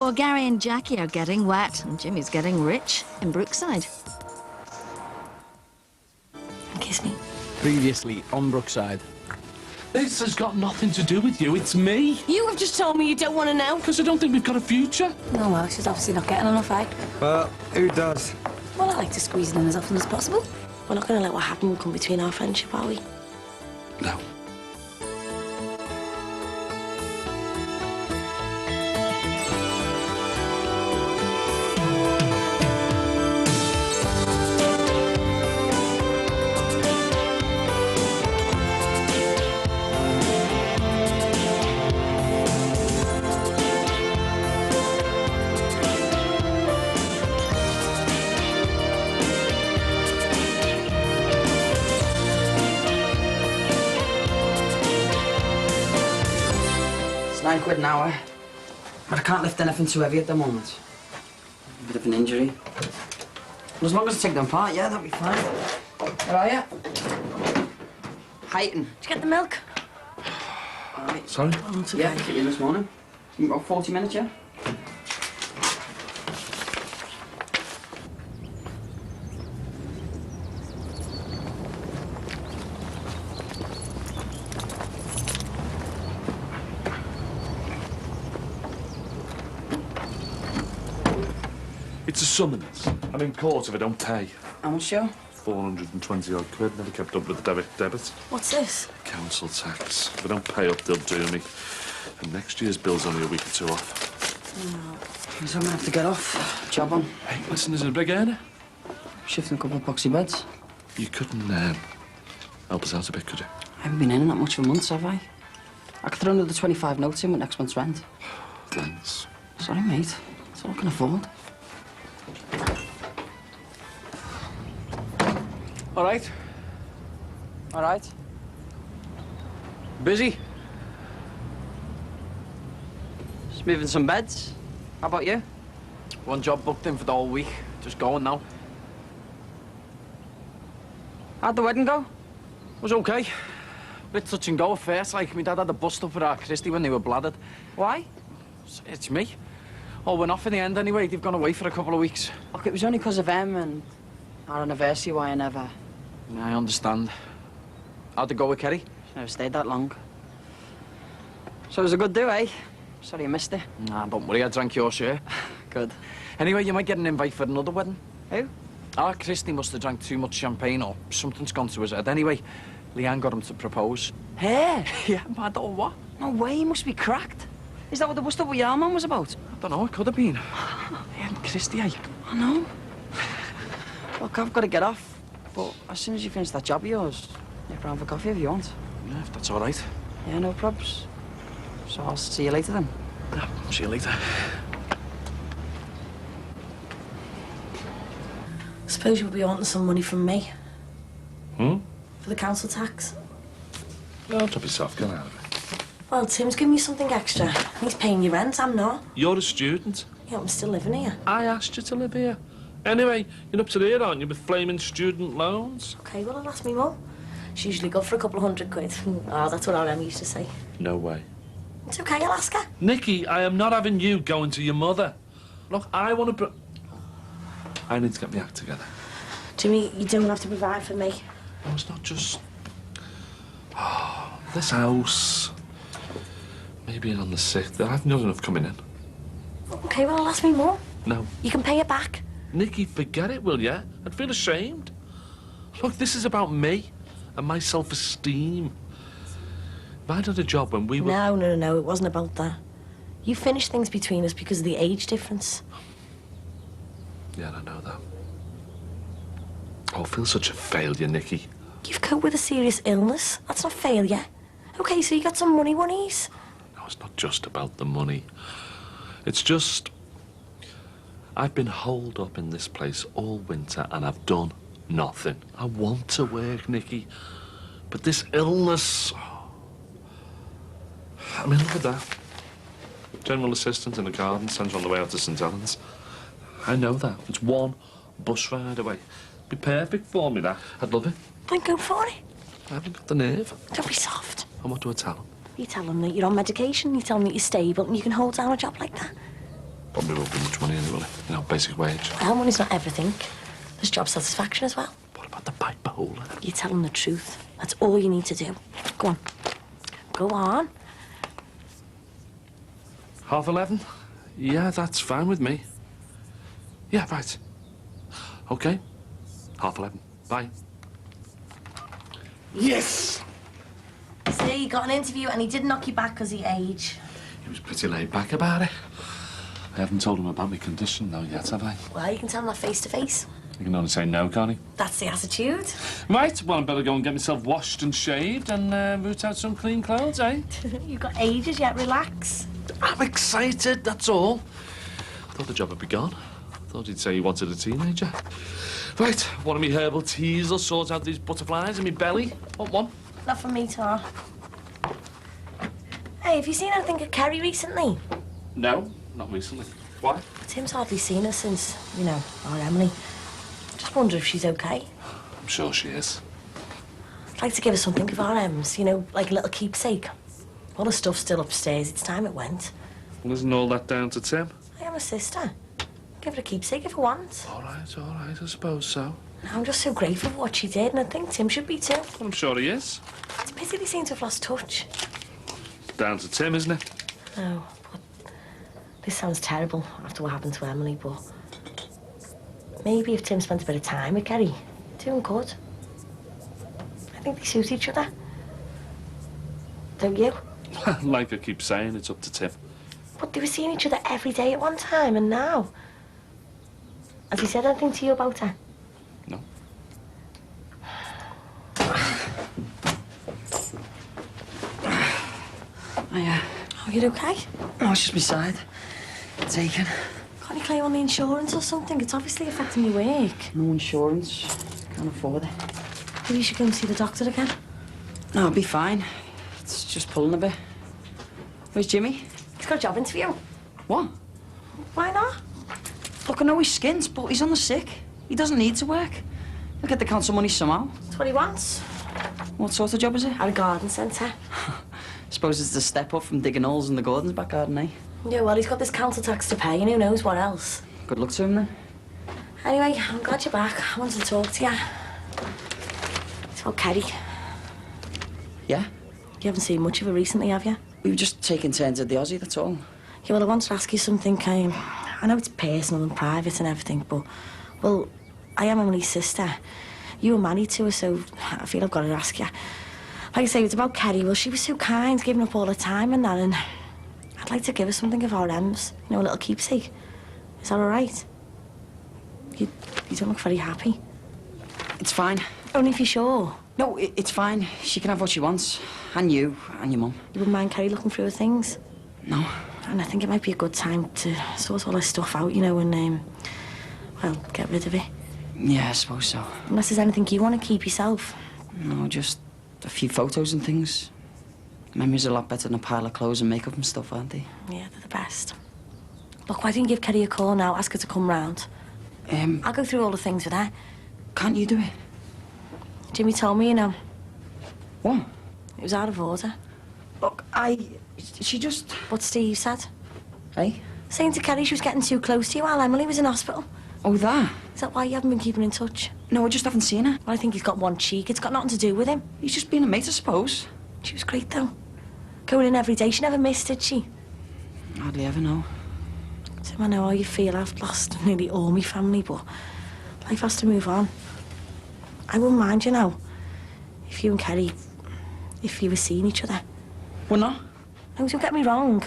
Well, Gary and Jackie are getting wet, and Jimmy's getting rich in Brookside. Kiss me. Previously on Brookside. This has got nothing to do with you, it's me. You have just told me you don't want to know. Because I don't think we've got a future. No, well, she's obviously not getting enough, eh? Well, who does? Well, I like to squeeze it in as often as possible. We're not going to let what happened come between our friendship, are we? No. £9 an hour, but I can't lift anything too heavy at the moment. A bit of an injury. But as long as I take them apart, yeah, that'll be fine. Where are you? Heighton. Did you get the milk? All right. Sorry? Oh, it's Yeah, okay. I took you this morning. About 40 minutes, yeah? It's a summons. I'm in court if I don't pay. How much, Joe? 420 odd quid. Never kept up with the debit. What's this? Council tax. If I don't pay up, they'll do me. And next year's bill's only a week or two off. Oh. So I'm gonna have to get off. Job on. Hey, listen, is it a big earner? Shifting a couple of boxy beds. You couldn't help us out a bit, could you? I haven't been in that much for months, have I? I could throw another 25 notes in with next month's rent. Thanks. Sorry, mate. That's all I can afford. All right. All right. Busy? Just moving some beds. How about you? One job booked in for the whole week. Just going now. How'd the wedding go? Was okay. Bit touch and go at first, like. My dad had a bust up for our Christie when they were bladdered. Why? It's me. All went off in the end anyway. They've gone away for a couple of weeks. Look, it was only because of them and our anniversary why I never... Yeah, I understand. How'd it go with Kerry? She never stayed that long. So it was a good do, eh? Sorry you missed it. Nah, don't worry, I drank your share. Good. Anyway, you might get an invite for another wedding. Who? Our Christie must have drank too much champagne or something's gone to his head. Anyway, Leanne got him to propose. Hey! Yeah, mad or what? No way, he must be cracked. Is that what the bust up with your man was about? I don't know, it could have been. Leanne Christie, eh? I know. Look, I've got to get off. But as soon as you finish that job of yours, nip round for coffee if you want. Yeah, if that's all right. Yeah, no probs. So I'll see you later then. Yeah, see you later. Suppose you'll be wanting some money from me. Hmm? For the council tax. No, don't be soft, get out of it. Well, Tim's giving you something extra. He's paying your rent, I'm not. You're a student. Yeah, I'm still living here. I asked you to live here. Anyway, you're up to there, aren't you, with flaming student loans? Okay, well, I'll ask me more. She's usually good for a couple of £100. Oh, that's what our Em used to say. No way. It's okay, I'll ask her. Nikki, I am not having you going to your mother. Look, I want to... I need to get my act together. Jimmy, you don't have to provide for me. No, it's not just... Oh, this house... Maybe in on the 6th. I've not enough coming in. Okay, well, I'll ask me more. No. You can pay it back. Nikki, forget it, will ya? I'd feel ashamed. Look, this is about me and my self-esteem. If I'd had a job when we were... No, it wasn't about that. You finished things between us because of the age difference. Yeah, I know that. Oh, I feel such a failure, Nikki. You've coped with a serious illness. That's not failure. Okay, so you got some money-wonnies. No, it's not just about the money. It's just... I've been holed up in this place all winter and I've done nothing. I want to work, Nikki. But this illness... I mean, look at that. General assistant in the garden, sends on the way out to St. Helens. I know that. It's one bus ride away. Be perfect for me, that. I'd love it. Then go for it. I haven't got the nerve. Don't be soft. And what do I tell him? You tell them that you're on medication, you tell them that you're stable and you can hold down a job like that. Probably won't be much money anyway. You know, basic wage. Well, money's not everything. There's job satisfaction as well. What about the pipe holder? You tell them the truth. That's all you need to do. Go on. Go on. 11:30? Yeah, that's fine with me. Yeah, right. Okay. 11:30. Bye. Yes! See, he got an interview and he didn't knock you back because he age. He was pretty laid back about it. I haven't told him about my condition, though, yet, have I? Well, you can tell him that face to face. You can only say no, can't he? That's the attitude. Right, well, I better go and get myself washed and shaved and root out some clean clothes, eh? You've got ages yet, relax. I'm excited, that's all. I thought the job would be gone. I thought he'd say he wanted a teenager. Right, one of me herbal teas will sort out these butterflies in my belly. Want one? Not for me, Tar. Hey, have you seen anything of Kerry recently? No, not recently. Why? Tim's hardly seen her since, you know, our Emily. Just wonder if she's okay. I'm sure she is. I'd like to give her something of our Ems, you know, like a little keepsake. All the stuff's still upstairs. It's time it went. Well, isn't all that down to Tim? I am a sister. Give her a keepsake if I want. All right, I suppose so. I'm just so grateful for what she did, and I think Tim should be too. Well, I'm sure he is. It's a pity they seem to have lost touch. Down to Tim, isn't it? No, but this sounds terrible after what happened to Emily, but maybe if Tim spent a bit of time with Kerry, two and good. I think they suit each other. Don't you? Like I keep saying, it's up to Tim. But they were seeing each other every day at one time, and now? Has he said anything to you about her? No. Oh, you okay? No, it's just my side. It's aching. Can't you claim on the insurance or something? It's obviously affecting your work. No insurance. Can't afford it. Maybe you should go and see the doctor again. No, I'll be fine. It's just pulling a bit. Where's Jimmy? He's got a job interview. What? Why not? Look, I know he skins, but he's on the sick. He doesn't need to work. He'll get the council money somehow. That's what he wants. What sort of job is it? At a garden centre. Suppose it's a step up from digging holes in the Gordon's back garden, eh? Yeah, well, he's got this council tax to pay, and who knows what else. Good luck to him, then. Anyway, I'm glad you're back. I wanted to talk to you. It's about Kerry. Yeah? You haven't seen much of her recently, have you? We were just taking turns at the Aussie, that's all. Yeah, well, I wanted to ask you something, I know it's personal and private and everything, but, well, I am Emily's sister. You were married to her, so I feel I've got to ask you. Like I say, it's about Kerry. Well, she was so kind, giving up all her time and that, and I'd like to give her something of our Ems, you know, a little keepsake. Is that all right? You don't look very happy. It's fine. Only if you're sure. No, it's fine. She can have what she wants. And you, and your mum. You wouldn't mind Kerry looking through her things? No. And I think it might be a good time to sort all her stuff out, you know, and, well, get rid of it. Yeah, I suppose so. Unless there's anything you want to keep yourself. No, just a few photos and things. Memories are a lot better than a pile of clothes and makeup and stuff, aren't they? Yeah, they're the best. Look, why don't you give Kerry a call now, ask her to come round? I'll go through all the things with her. Can't you do it? Jimmy told me, you know. What? It was out of order. Look, she just... What Steve said. Hey? Saying to Kerry she was getting too close to you while Emily was in hospital. Oh, that? Is that why you haven't been keeping in touch? No, I just haven't seen her. Well, I think he's got one cheek. It's got nothing to do with him. He's just being a mate, I suppose. She was great, though. Going in every day. She never missed, did she? Hardly ever know. Tim, I know how you feel. I've lost nearly all my family, but life has to move on. I wouldn't mind, you know, if you and Kerry, if you were seeing each other. We're not? No, don't get me wrong.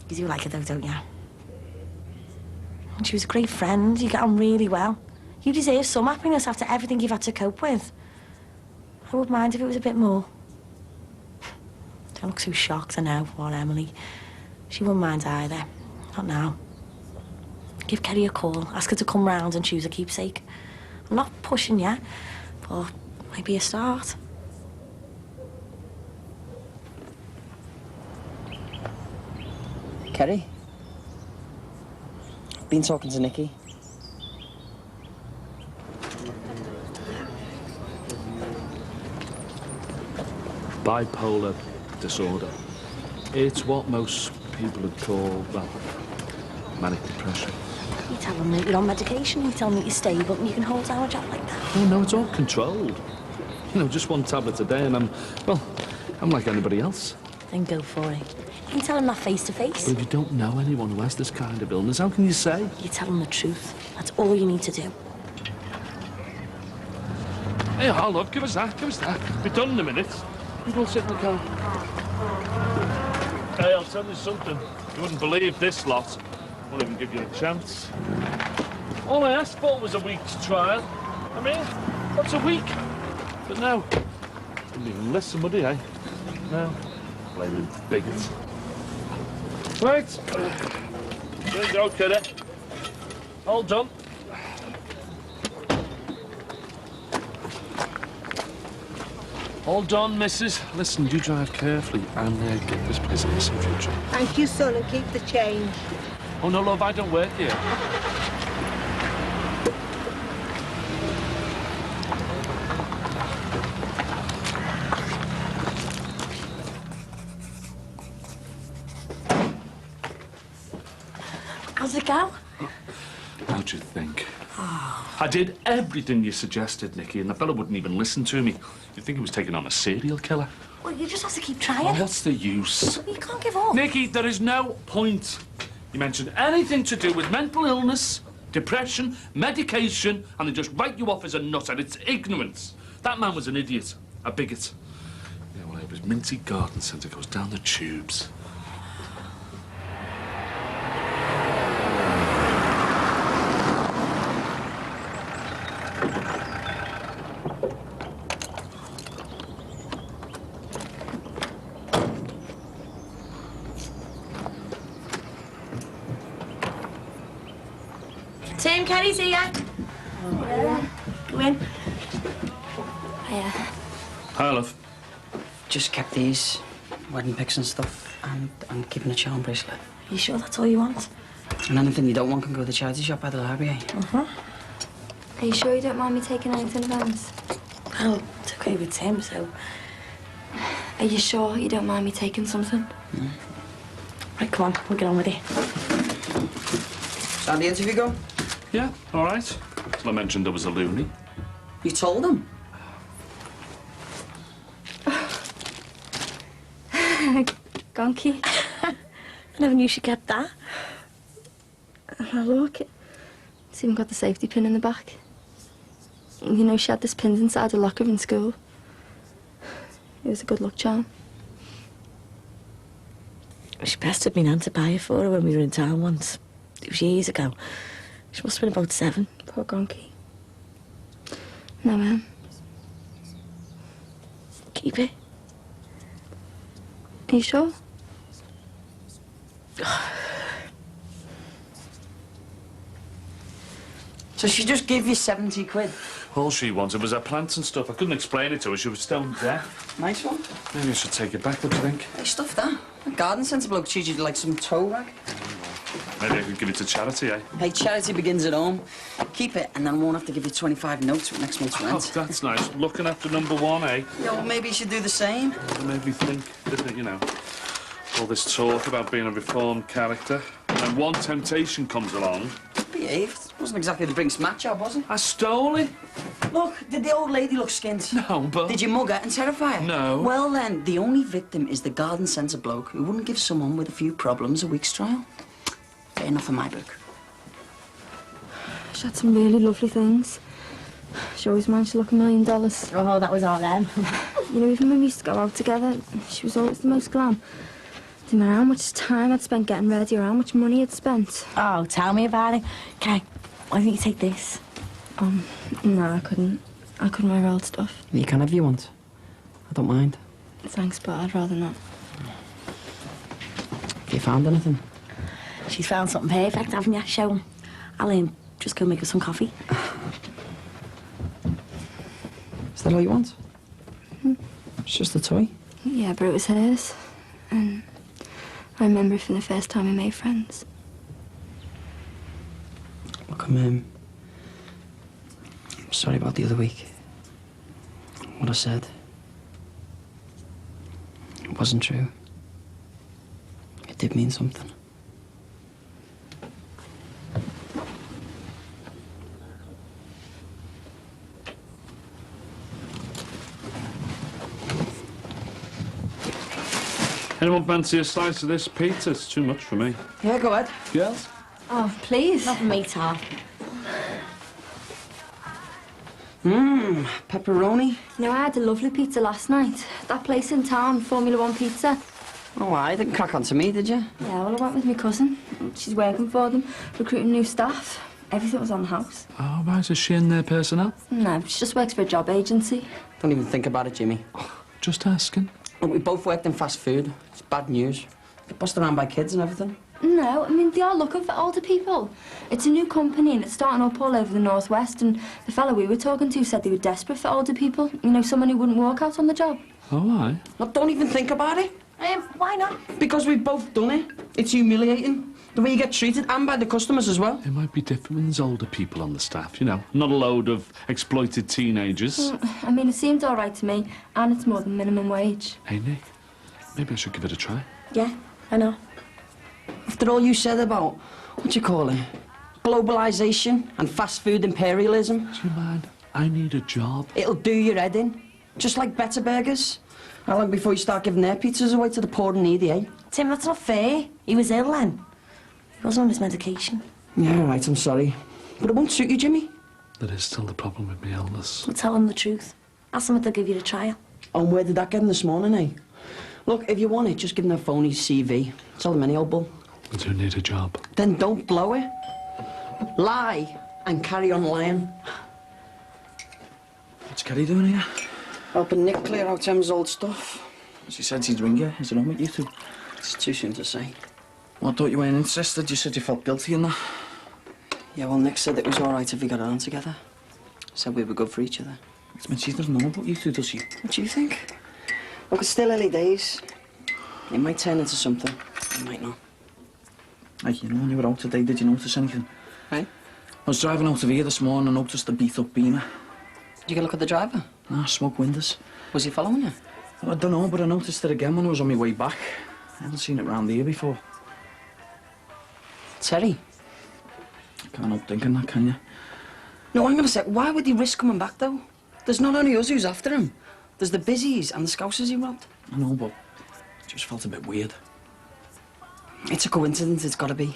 You do like her, though, don't you? And she was a great friend. You get on really well. You deserve some happiness after everything you've had to cope with. I wouldn't mind if it was a bit more. Don't look so shocked, I know, poor Emily. She wouldn't mind either. Not now. Give Kerry a call. Ask her to come round and choose a keepsake. I'm not pushing you, but maybe a start. Kerry? I've been talking to Nikki. Bipolar disorder. It's what most people would call, well, manic depression. You tell them that you're on medication, you tell them that you're stable and you can hold down a job like that. Oh, no, it's all controlled. You know, just one tablet a day and I'm like anybody else. Then go for it. You can tell them that face to face. But if you don't know anyone who has this kind of illness, how can you say? You tell them the truth. That's all you need to do. Hey, hold up, give us that. Be done in a minute. We will sit in the car. Hey, I'll tell you something. You wouldn't believe this lot. Won't even give you a chance. All I asked for was a week's trial. I mean, what's a week? But now, even less than money, eh? Now, blaming bigots. Right. There you go, kiddo. All done. All done, missus. Listen, you drive carefully and get this place a missing future. Thank you, son, and keep the change. Oh, no, love, I don't work here. How's it go? How'd you think? I did everything you suggested, Nicky, and the fella wouldn't even listen to me. You'd think he was taking on a serial killer. Well, you just have to keep trying. Oh, what's the use? You can't give up. Nicky, there is no point. You mentioned anything to do with mental illness, depression, medication, and they just write you off as a nutter. It's ignorance. That man was an idiot, a bigot. Yeah, well, it was Minty Garden Centre goes down the tubes. Tim, Kelly's here. Oh, yeah. Go in. Hiya. Hi, love. Just kept these wedding pics and stuff, and I'm keeping a charm bracelet. Are you sure that's all you want? And anything you don't want can go to the charity shop by the library. Are you sure you don't mind me taking anything advance? Well, it's okay with Tim, so... Are you sure you don't mind me taking something? Right, come on, we'll get on with it. So how'd the interview go? Yeah, all right. Till I mentioned there was a loony. You told him? Gonky. I never knew she kept that. Oh, look. It's even got the safety pin in the back. You know, she had this pinned inside a locker in school. It was a good luck charm. She pestered me Nan to buy it for her when we were in town once. It was years ago. She must have been about 7. Poor Gonky. No, Keep it. Are you sure? So she just gave you 70 quid? All she wanted was her plants and stuff. I couldn't explain it to her. She was stone deaf. Nice one. Maybe I should take it back, what do you think? Hey, stuff that. The garden centre bloke treated you like some tow rag. Maybe I could give it to charity, eh? Hey, charity begins at home. Keep it, and then I won't have to give you 25 notes with next month's Oh, rent. that's nice. Looking after number one, eh? Yeah, well, maybe you should do the same. It made me think, didn't it, you know? All this talk about being a reformed character. And then one temptation comes along. Behaved. Wasn't exactly the Brinks match job, was it? I stole it. Look, did the old lady look skint? No, but... Did you mug her and terrify her? No. Well, then, the only victim is the garden centre bloke who wouldn't give someone with a few problems a week's trial. Fair enough in my book. She had some really lovely things. She always managed to look $1 million. Oh, that was all them. You know, even when we used to go out together, she was always the most glam. Didn't matter how much time I'd spent getting ready or how much money I'd spent. Oh, tell me about it. Okay, why don't you take this? No, I couldn't. I couldn't wear old stuff. You can if you want. I don't mind. Thanks, but I'd rather not. Have you found anything? She's found something perfect, haven't you? Show 'em. I'll just go make her some coffee. Is that all you want? It's just a toy. Yeah, but it was hers. And I remember it from the first time we made friends. Look, I'm sorry about the other week. What I said. It wasn't true. It did mean something. Anyone fancy a slice of this pizza? It's too much for me. Yeah, go ahead. Girls? Oh, please. Not for me, Tar. Pepperoni. No, I had a lovely pizza last night. That place in town, Formula One Pizza. Oh, I didn't crack on to me, did you? Yeah, well, I went with my cousin. She's working for them, recruiting new staff. Everything was on the house. Oh, right, is she in their personnel? No, she just works for a job agency. Don't even think about it, Jimmy. Just asking. Look, we both worked in fast food. It's bad news. Get bossed around by kids and everything. No, I mean, they are looking for older people. It's a new company and it's starting up all over the northwest, and the fella we were talking to said they were desperate for older people. You know, someone who wouldn't walk out on the job. Oh, aye. Look, don't even think about it. Why not? Because we've both done it. It's humiliating. The way you get treated, and by the customers as well. It might be different when there's older people on the staff, you know. Not a load of exploited teenagers. I mean, it seemed all right to me, and it's more than minimum wage. Hey, Nick, maybe I should give it a try. Yeah, I know. After all you said about, what do you call it? Globalisation and fast food imperialism. Do you mind? I need a job. It'll do your head in. Just like Better Burgers. How long before you start giving their pizzas away to the poor and needy, eh? Tim, that's not fair. He was ill then. He wasn't on his medication. Yeah, right, I'm sorry. But it won't suit you, Jimmy. That is still the problem with my illness. We'll tell him the truth. Ask him if they'll give you a trial. Oh, and where did that get him this morning, eh? Look, if you want it, just give him a phony CV. Tell him any old bull. I do need a job. Then don't blow it. Lie and carry on lying. What's Kerry doing here? Helping Nick clear out Em's old stuff. She said she'd ring you. Is it on with you two? It's too soon to say. Well, I thought you weren't interested. You said you felt guilty in that. Yeah, well, Nick said it was all right if we got on together. Said we were good for each other. I mean, she doesn't know about you two, does she? What do you think? Look, it's still early days. It might turn into something. It might not. Hey, you know, when you were out today, did you notice anything? Hey? I was driving out of here this morning and noticed a beat-up Beamer. Did you get a look at the driver? Nah, smoke windows. Was he following you? I don't know, but I noticed it again when I was on my way back. I haven't seen it round here before. Terry? Can't help thinking that, can you? No, hang on a sec. Why would he risk coming back, though? There's not only us who's after him. There's the busies and the scousers he robbed. I know, but it just felt a bit weird. It's a coincidence, it's gotta be.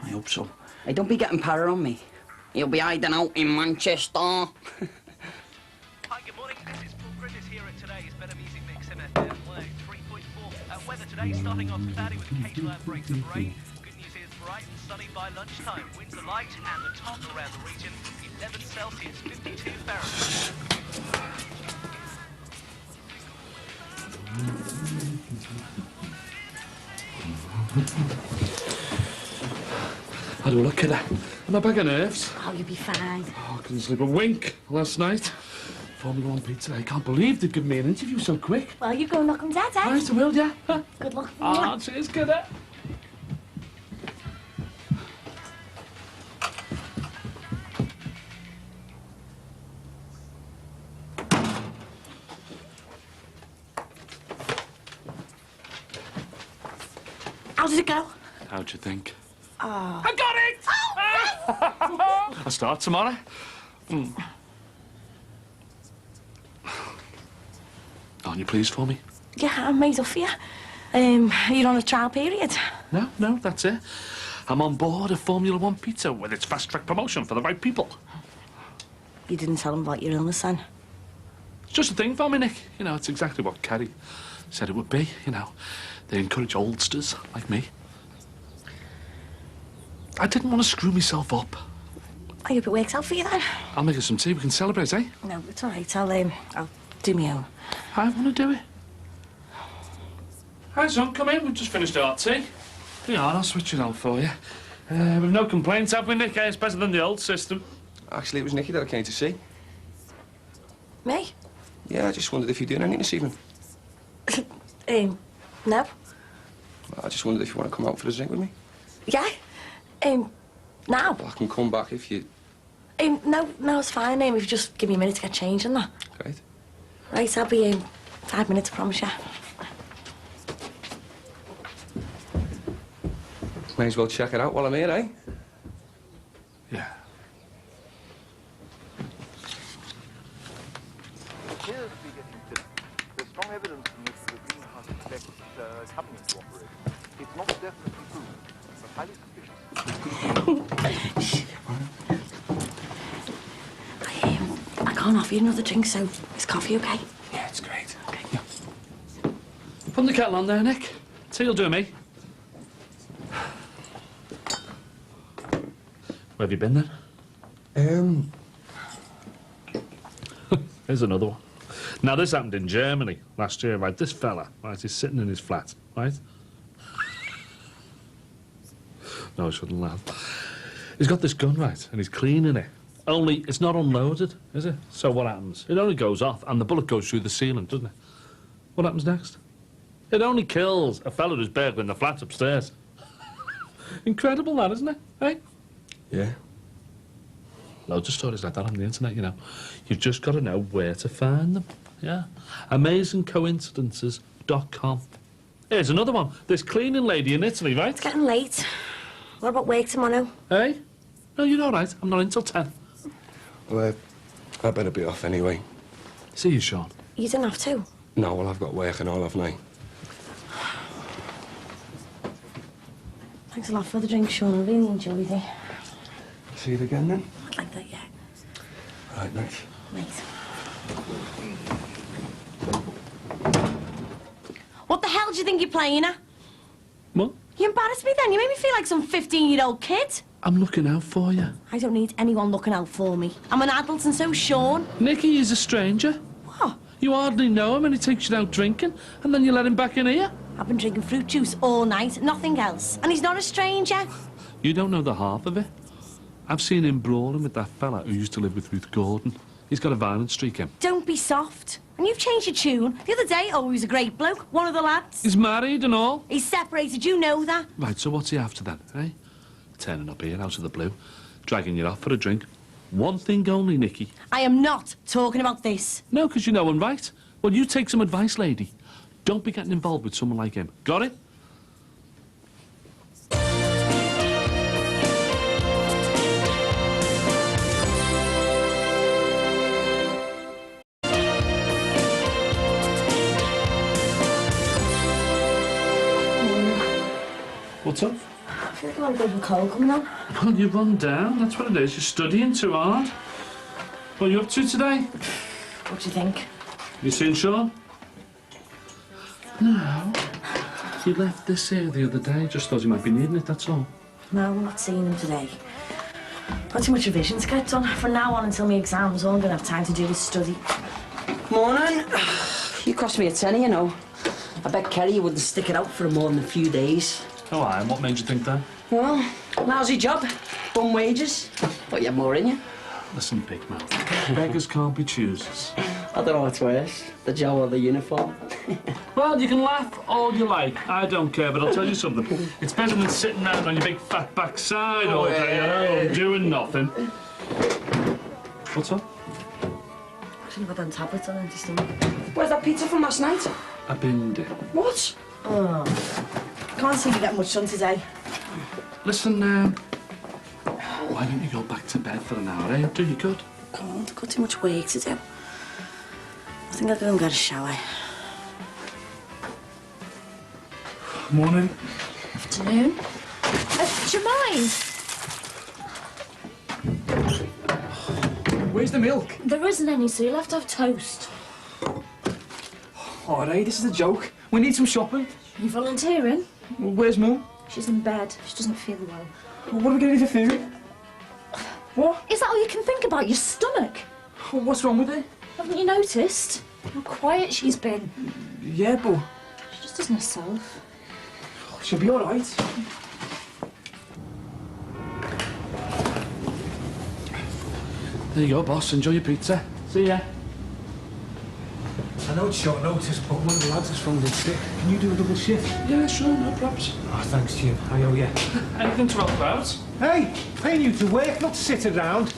I hope so. Hey, don't be getting para on me. You'll be hiding out in Manchester. Hi, good morning. This is Paul Griffiths here at today's Better Music Mix MFM 103.4. Weather today starting off cloudy with occasional outbreaks of rain. Good news is bright and sunny by lunchtime. Winds are light and the top around the region 11 Celsius, 52 Fahrenheit. How do I look at her? Am I back on nerves? Oh, you'll be fine. Oh, I couldn't sleep a wink last night. Formula One Pizza. I can't believe they've given me an interview so quick. Well, you go and knock him dead, eh? Right, I will, yeah. Huh? Good luck. Ah, cheers, kidder. How did it go? How'd you think? Oh. I got it! I start tomorrow. Aren't you pleased for me? Yeah, I'm made up for you. You're on a trial period. No, that's it. I'm on board a Formula One Pizza with its fast-track promotion for the right people. You didn't tell him about your illness then? It's just a thing for me, Nick. You know, it's exactly what Kerry said it would be, you know. They encourage oldsters like me. I didn't want to screw myself up. I hope it works out for you then. I'll make us some tea. We can celebrate, eh? No, it's all right. I'll do my own. I want to do it. Hi, son, come in. We've just finished our tea. Hang on, I'll switch it on for you. We've no complaints, have we, Nick? It's better than the old system. Actually, it was Nicky that I came to see. Me? Yeah, I just wondered if you're doing anything this evening. No. I just wondered if you want to come out for a drink with me. Yeah? Now? Well, I can come back if you... No, it's fine. If you just give me a minute to get changed and that. Great. Right, I'll be 5 minutes, I promise you. May as well check it out while I'm here, eh? Yeah. appears to be getting thinner. There's strong evidence from which the green husk suspect coming into operation. It's not definitely proven, but highly suspicious. I can't offer you another drink, so is coffee okay? Yeah, it's great. Okay. Yeah. Put the kettle on there, Nick. Tea will do me. Where have you been then? Here's another one. Now, this happened in Germany last year, right? This fella, right, he's sitting in his flat, right? No, I shouldn't laugh. He's got this gun, right, and he's cleaning it. Only, it's not unloaded, is it? So what happens? It only goes off, and the bullet goes through the ceiling, doesn't it? What happens next? It only kills a fella who's burgling the flat upstairs. Incredible, that, isn't it? Hey? Yeah. Loads of stories like that on the internet, you know. You've just got to know where to find them. Yeah. AmazingCoincidences.com. Here's another one. This cleaning lady in Italy, right? It's getting late. What about work tomorrow? Hey? No, you're all right. I'm not in till 10. Well, I better be off anyway. See you, Sean. You didn't have to. No, well, I've got work and all, haven't I? Thanks a lot for the drink, Sean. I really enjoyed it. See you again then? I'd like that, yeah. Right, nice. Nice. What the hell do you think you're playing at? What? You embarrassed me then. You made me feel like some 15-year-old kid. I'm looking out for you. I don't need anyone looking out for me. I'm an adult and so's Sean. Nicky is a stranger. What? You hardly know him and he takes you out drinking and then you let him back in here. I've been drinking fruit juice all night, nothing else. And he's not a stranger. You don't know the half of it. I've seen him brawling with that fella who used to live with Ruth Gordon. He's got a violent streak, him. Don't be soft. And you've changed your tune. The other day, oh, he was a great bloke, one of the lads. He's married and all. He's separated, you know that. Right, so what's he after then, eh? Turning up here out of the blue, dragging you off for a drink. One thing only, Nicky. I am not talking about this. No, because you know him, right? Well, you take some advice, lady. Don't be getting involved with someone like him. Got it? What's up? I feel like I've got a bit of a cold coming on. Well, you run down. That's what it is. You're studying too hard. What are you up to today? What do you think? You seen Sean? No. He left this here the other day. Just thought he might be needing it, that's all. No, I'm not seeing him today. Got too much revision to get done. From now on until my exams, all I'm going to have time to do is study. Morning. You cost me a tenner, you know. I bet Kerry wouldn't stick it out for more than a few days. Oh, aye, and what made you think that? Well, lousy job. Bum wages. But you have more in you. Listen, big mouth. Beggars can't be choosers. I don't know what's worse, the job or the uniform. Well, you can laugh all you like. I don't care, but I'll tell you something. It's better than sitting down on your big fat backside all day at home doing nothing. What's up? I should have got them tablets on empty stomach. Where's that pizza from last night? I binned it. What? Oh. Can't seem to get much sun today. Listen, why don't you go back to bed for an hour, eh? Do you good? Oh, I've got too much work to do. I think I'll go and get a shower. Morning. Afternoon. Do you mind? Where's the milk? There isn't any, so you'll have to have toast. All right, this is a joke. We need some shopping. You volunteering? Well, where's Mum? She's in bed. She doesn't feel well. Well, what are we going to do for food? What? Is that all you can think about? Your stomach? Well, what's wrong with it? Haven't you noticed how quiet she's been? Yeah, but She just isn't herself. she'll be all right. There you go, boss. Enjoy your pizza. See ya. I know it's short notice, but one of the lads has phoned in sick. Can you do a double shift? Yeah, sure, no problems. Oh, thanks, Jim. I owe you. Anything to help out? Hey, paying you to work, not to sit around.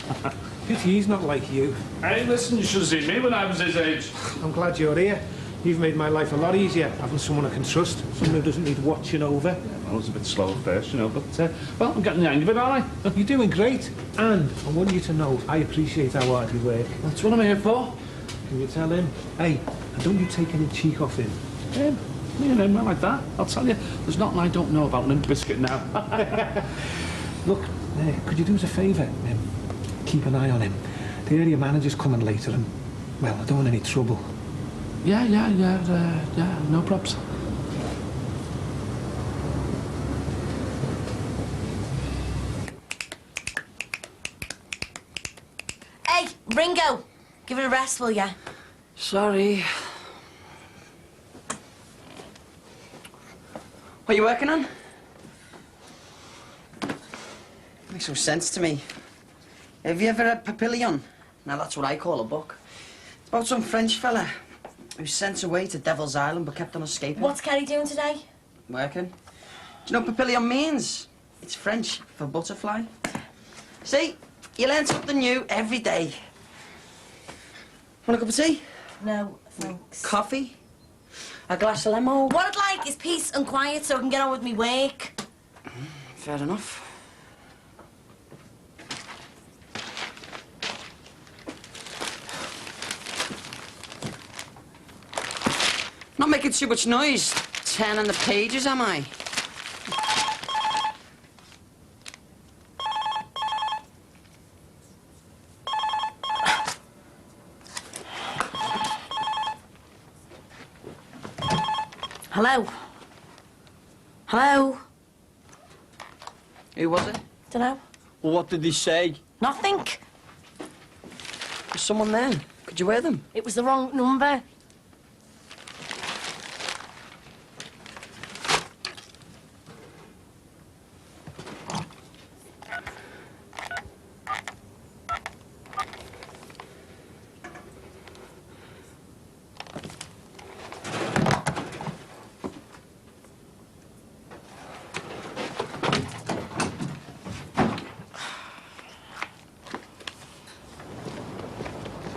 Pity he's not like you. Hey, listen, you should have seen me when I was his age. I'm glad you're here. You've made my life a lot easier, having someone I can trust, someone who doesn't need watching over. I was a bit slow at first, you know, but, well, I'm getting the hang of it, aren't I? You're doing great, and I want you to know I appreciate how hard you work. That's what I'm here for. Can you tell him? Hey, and don't you take any cheek off him. You know, man like that. I'll tell you, there's nothing I don't know about Limp Bizkit now. Look, could you do us a favour? Keep an eye on him. The area manager's coming later and, well, I don't want any trouble. Yeah, no props. Hey, Ringo, give it a rest, will ya? Sorry. What are you working on? Makes no sense to me. Have you ever read Papillon? Now that's what I call a book. It's about some French fella who's sent away to Devil's Island but kept on escaping. What's Kerry doing today? Working. Do you know what Papillon means? It's French for butterfly. See, you learn something new every day. Want a cup of tea? No, thanks. Coffee? A glass of limo? What I'd like is peace and quiet so I can get on with me work. Fair enough. Not making too much noise, turning the pages, am I? Hello? Hello? Who was it? Dunno. Well, what did he say? Nothing. Was someone there? Could you hear them? It was the wrong number.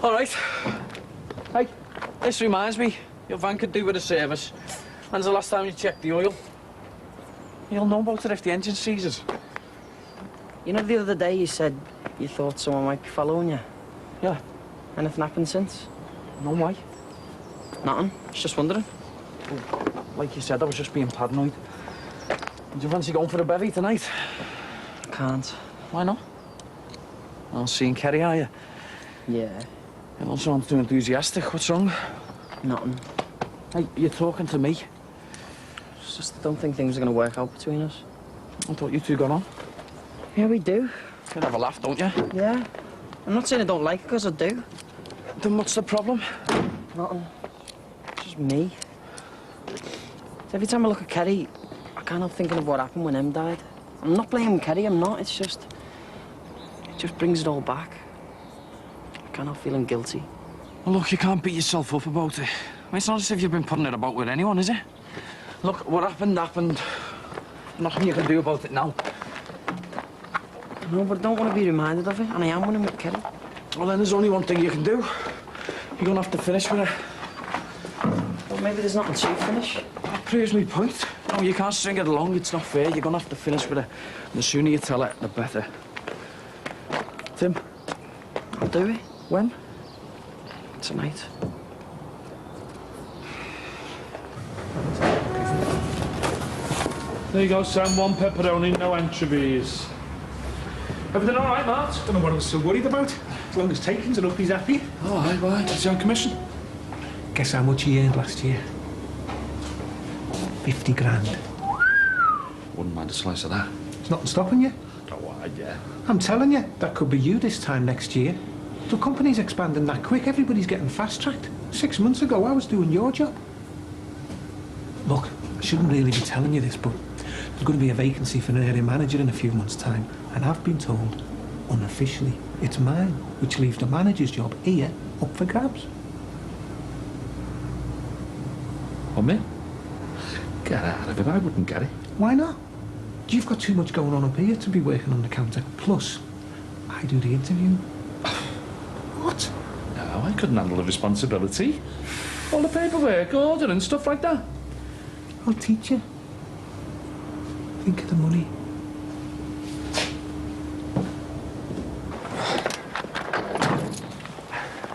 All right. Hey, this reminds me, your van could do with a service. When's the last time you checked the oil? You'll know about it if the engine seizes. You know, the other day you said you thought someone might be following you. Yeah. Anything happened since? No way. Nothing. Just wondering. Well, like you said, I was just being paranoid. Do you fancy going for a bevy tonight? I can't. Why not? Well, seeing Kerry, are you? Yeah. You don't sound too enthusiastic. What's wrong? Nothing. Hey, you're talking to me. It's just I don't think things are going to work out between us. I thought you two got on. Yeah, we do. You'd have a laugh, don't you? Yeah. I'm not saying I don't like it, because I do. Then what's the problem? Nothing. It's just me. Every time I look at Kerry, I can't help thinking of what happened when Em died. I'm not blaming Kerry, I'm not. It's just... It just brings it all back. I can't help feeling guilty. Well, look, you can't beat yourself up about it. I mean, it's not as if you've been putting it about with anyone, is it? Look, what happened, happened. Nothing you can do about it now. No, but I don't want to be reminded of it, and I am when I'm with Kerry. Well, then there's only one thing you can do. You're gonna have to finish with it. Well, maybe there's nothing to finish. That proves my point. No, you can't string it along. It's not fair. You're gonna have to finish with it. And the sooner you tell it, the better. Tim? I'll do it. When? Tonight. There you go, Sam. 1 pepperoni, no anchovies. Everything all right, Mart? Don't know what I was so worried about. As long as takings are up, he's happy. Oh, hey, why? Is he on commission? Guess how much he earned last year? 50 grand. Wouldn't mind a slice of that. There's nothing stopping you. Oh, yeah. I'm telling you, that could be you this time next year. The company's expanding that quick, everybody's getting fast-tracked. 6 months ago, I was doing your job. Look, I shouldn't really be telling you this, but there's going to be a vacancy for an area manager in a few months' time, and I've been told, unofficially, it's mine, which leaves the manager's job here up for grabs. What, me? Get out of it. I wouldn't get it. Why not? You've got too much going on up here to be working on the counter. Plus, I do the interview. What? No, I couldn't handle the responsibility. All the paperwork, order and stuff like that. I'll teach you. Think of the money.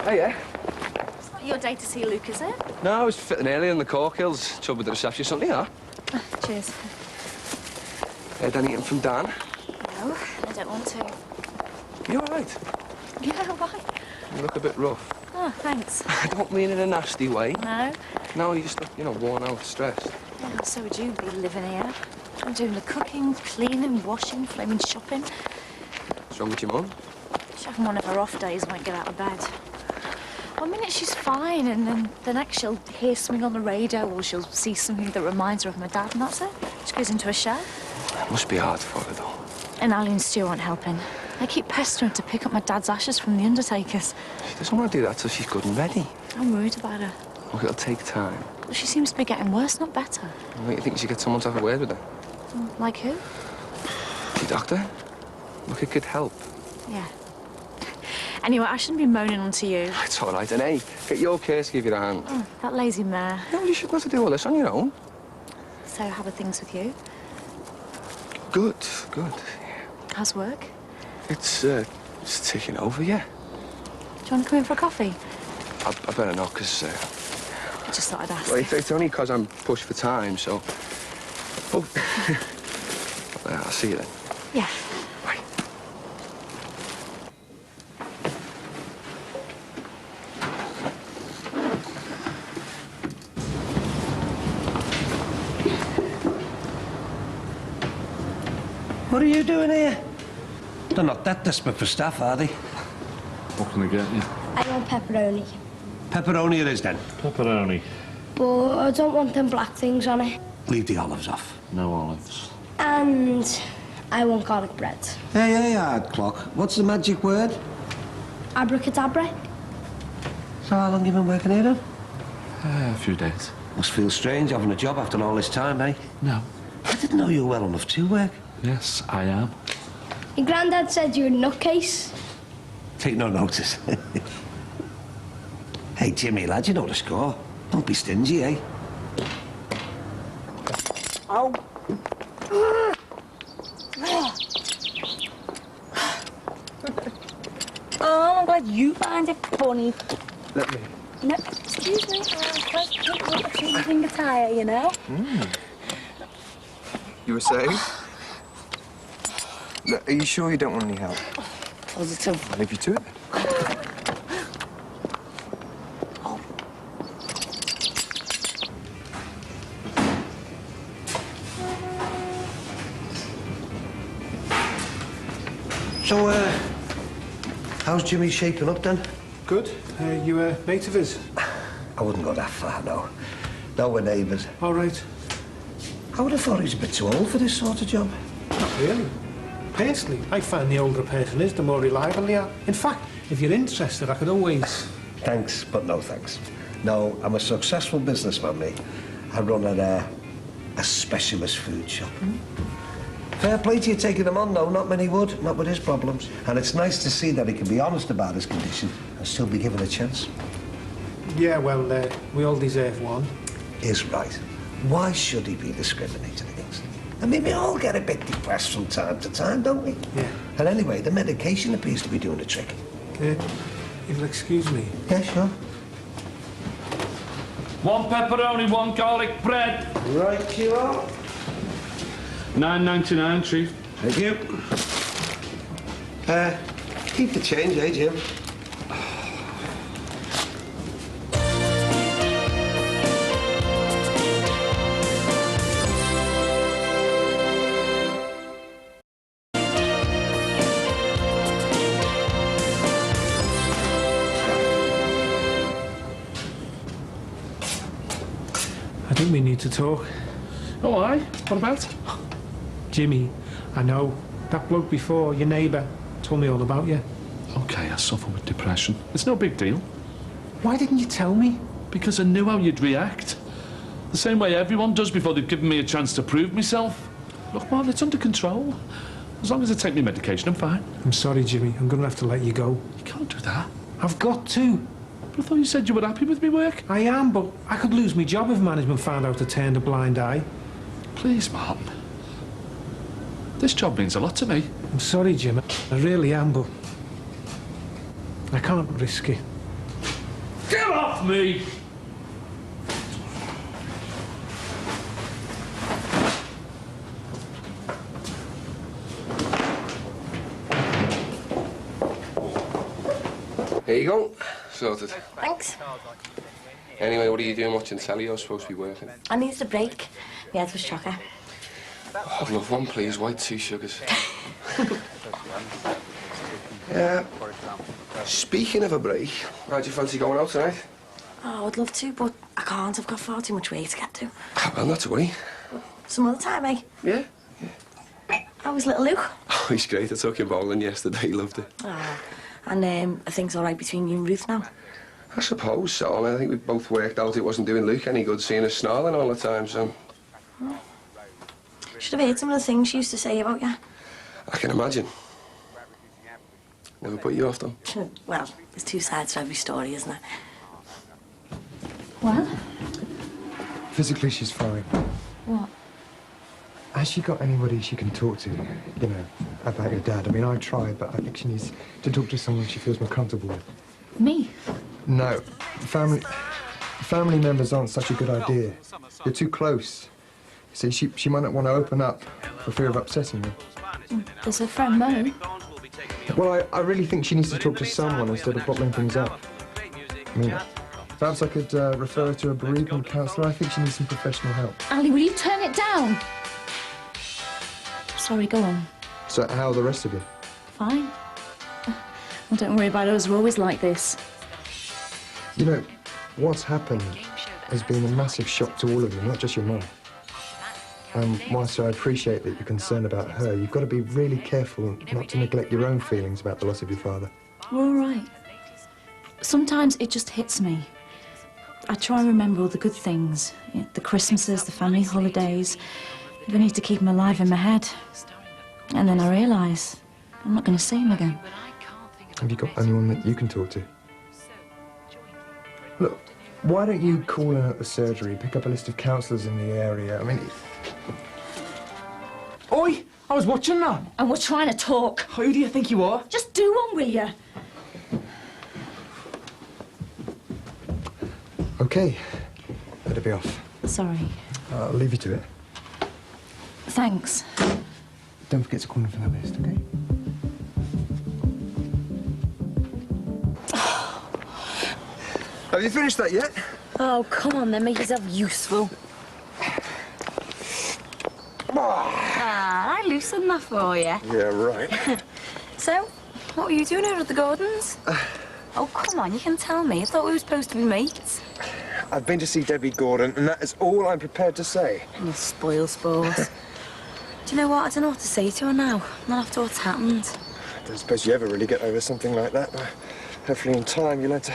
Hey, yeah. Your day to see Luke, is it? No, I was fitting early in the Cork Hills. Trouble with the reception, something, yeah? Cheers. Heard anything from Dan? No, I don't want to. You all right? Yeah, why? You look a bit rough. Oh, thanks. I don't mean in a nasty way. No? No, you just look, worn out, stressed. Yeah, so would you be living here. I'm doing the cooking, cleaning, washing, flaming shopping. What's wrong with your mum? She's having one of her off days and won't get out of bed. One minute she's fine, and then the next she'll hear something on the radio or she'll see something that reminds her of my dad, and that's it. She goes into a shell. It must be hard for her, though. And Ali and Stu aren't helping. They keep pestering her to pick up my dad's ashes from the undertakers. She doesn't want to do that till she's good and ready. I'm worried about her. Look, it'll take time. Well, she seems to be getting worse, not better. Don't you think you should get someone to have a word with her? Like who? The doctor? Look, it could help. Yeah. Anyway, I shouldn't be moaning onto you. It's all right, and hey, get your case, give you a hand. Oh, that lazy mare. No, you shouldn't have to do all this on your own. So, how are things with you? Good, good. How's work? It's taking over, yeah. Do you want to come in for a coffee? I better not, because... I just thought I'd ask. Well, it's only because I'm pushed for time, so... Oh. I'll see you then. Yeah. Bye. What are you doing here? They're not that desperate for staff, are they? What can I get you? I want pepperoni. Pepperoni it is, then. Pepperoni. But I don't want them black things on it. Leave the olives off. No olives. And I want garlic bread. Hey, hard clock. What's the magic word? Abracadabra. So how long you been working here, then? A few days. Must feel strange having a job after all this time, eh? No. I didn't know you were well enough to work. Yes, I am. Your granddad said you were a nutcase. Take no notice. Hey, Jimmy, lad, you know the score. Don't be stingy, eh? Oh. Oh, I'm glad you find it funny. Let me. No, excuse me. Let's pick up a two-finger tire, you know? You were saying? Look, are you sure you don't want any help? Positive. I'll leave you to it. So, how's Jimmy shaping up, then? Good. You a mate of his? I wouldn't go that far, no. No, we're neighbours. All right. I would have thought he was a bit too old for this sort of job. Not really. Personally, I find the older a person is, the more reliable they are. In fact, if you're interested, I could always... Thanks, but no thanks. No, I'm a successful businessman, me. I run a specialist food shop. Fair play to you taking him on, though. Not many would, not with his problems. And it's nice to see that he can be honest about his condition and still be given a chance. Yeah, well, we all deserve one. Is right. Why should he be discriminated against? I mean, we all get a bit depressed from time to time, don't we? Yeah. And anyway, the medication appears to be doing the trick. If you'll excuse me. Yeah, sure. One pepperoni, one garlic bread. Right you are. $9.99, Chief. Thank you. Keep the change, eh, Jim? I think we need to talk. Oh, aye? What about? Jimmy, I know. That bloke before, your neighbour, told me all about you. Okay, I suffer with depression. It's no big deal. Why didn't you tell me? Because I knew how you'd react. The same way everyone does before they've given me a chance to prove myself. Look, man, it's under control. As long as I take my medication, I'm fine. I'm sorry, Jimmy. I'm going to have to let you go. You can't do that. I've got to. But I thought you said you were happy with me work. I am, but I could lose my job if management found out I turned a blind eye. Please, Mark. This job means a lot to me. I'm sorry, Jim. I really am, but I can't risk it. Get off me! Here you go. Sorted. Thanks. Anyway, what are you doing watching telly? You're supposed to be working. I needed a break. My head was chocker. I'd love one, please. White 2 sugars. Yeah. Speaking of a break, how'd you fancy going out tonight? Oh, I'd love to, but I can't. I've got far too much way to get to. Well, not to worry. Some other time, eh? Yeah? How was little Luke? Oh, he's great. I took him bowling yesterday. He loved it. Oh. And are things all right between you and Ruth now? I suppose so. I mean, I think we both worked out it wasn't doing Luke any good seeing us snarling all the time, so... Oh. Should have heard some of the things she used to say about you. I can imagine. Never put you off, though? Well, there's two sides to every story, isn't there? What? Physically, she's fine. What? Has she got anybody she can talk to, you know, about your dad? I mean, I tried, but I think she needs to talk to someone she feels more comfortable with. Me? No. Family members aren't such a good idea. You're too close. See, she might not want to open up for fear of upsetting you. There's her friend Mo. Well, I really think she needs to talk to someone instead of bottling things up. I mean, perhaps I could refer her to a bereavement counsellor. I think she needs some professional help. Ali, will you turn it down? Sorry, go on. So how are the rest of you? Fine. Well, don't worry about us. We're always like this. You know, what's happened has been a massive shock to all of you, not just your mum. And whilst I appreciate that you're concerned about her, you've got to be really careful not to neglect your own feelings about the loss of your father. We're all right. Sometimes it just hits me. I try and remember all the good things, you know, the Christmases, the family holidays. I need to keep them alive in my head. And then I realise I'm not going to see him again. Have you got anyone that you can talk to? Look, why don't you call in at the surgery, pick up a list of counsellors in the area? I mean... Oi! I was watching that. And we're trying to talk. Who do you think you are? Just do one, will you? OK. Better be off. Sorry. I'll leave you to it. Thanks. Don't forget to call in for that list, OK? Have you finished that yet? Oh, come on then, make yourself useful. I loosened that for you. Yeah, right. So, what were you doing over at the Gordons? Oh, come on, you can tell me. I thought we were supposed to be mates. I've been to see Debbie Gordon, and that is all I'm prepared to say. You spoil sport. Do you know what? I don't know what to say to her now. Not after what's happened. I don't suppose you ever really get over something like that. Hopefully in time you learn to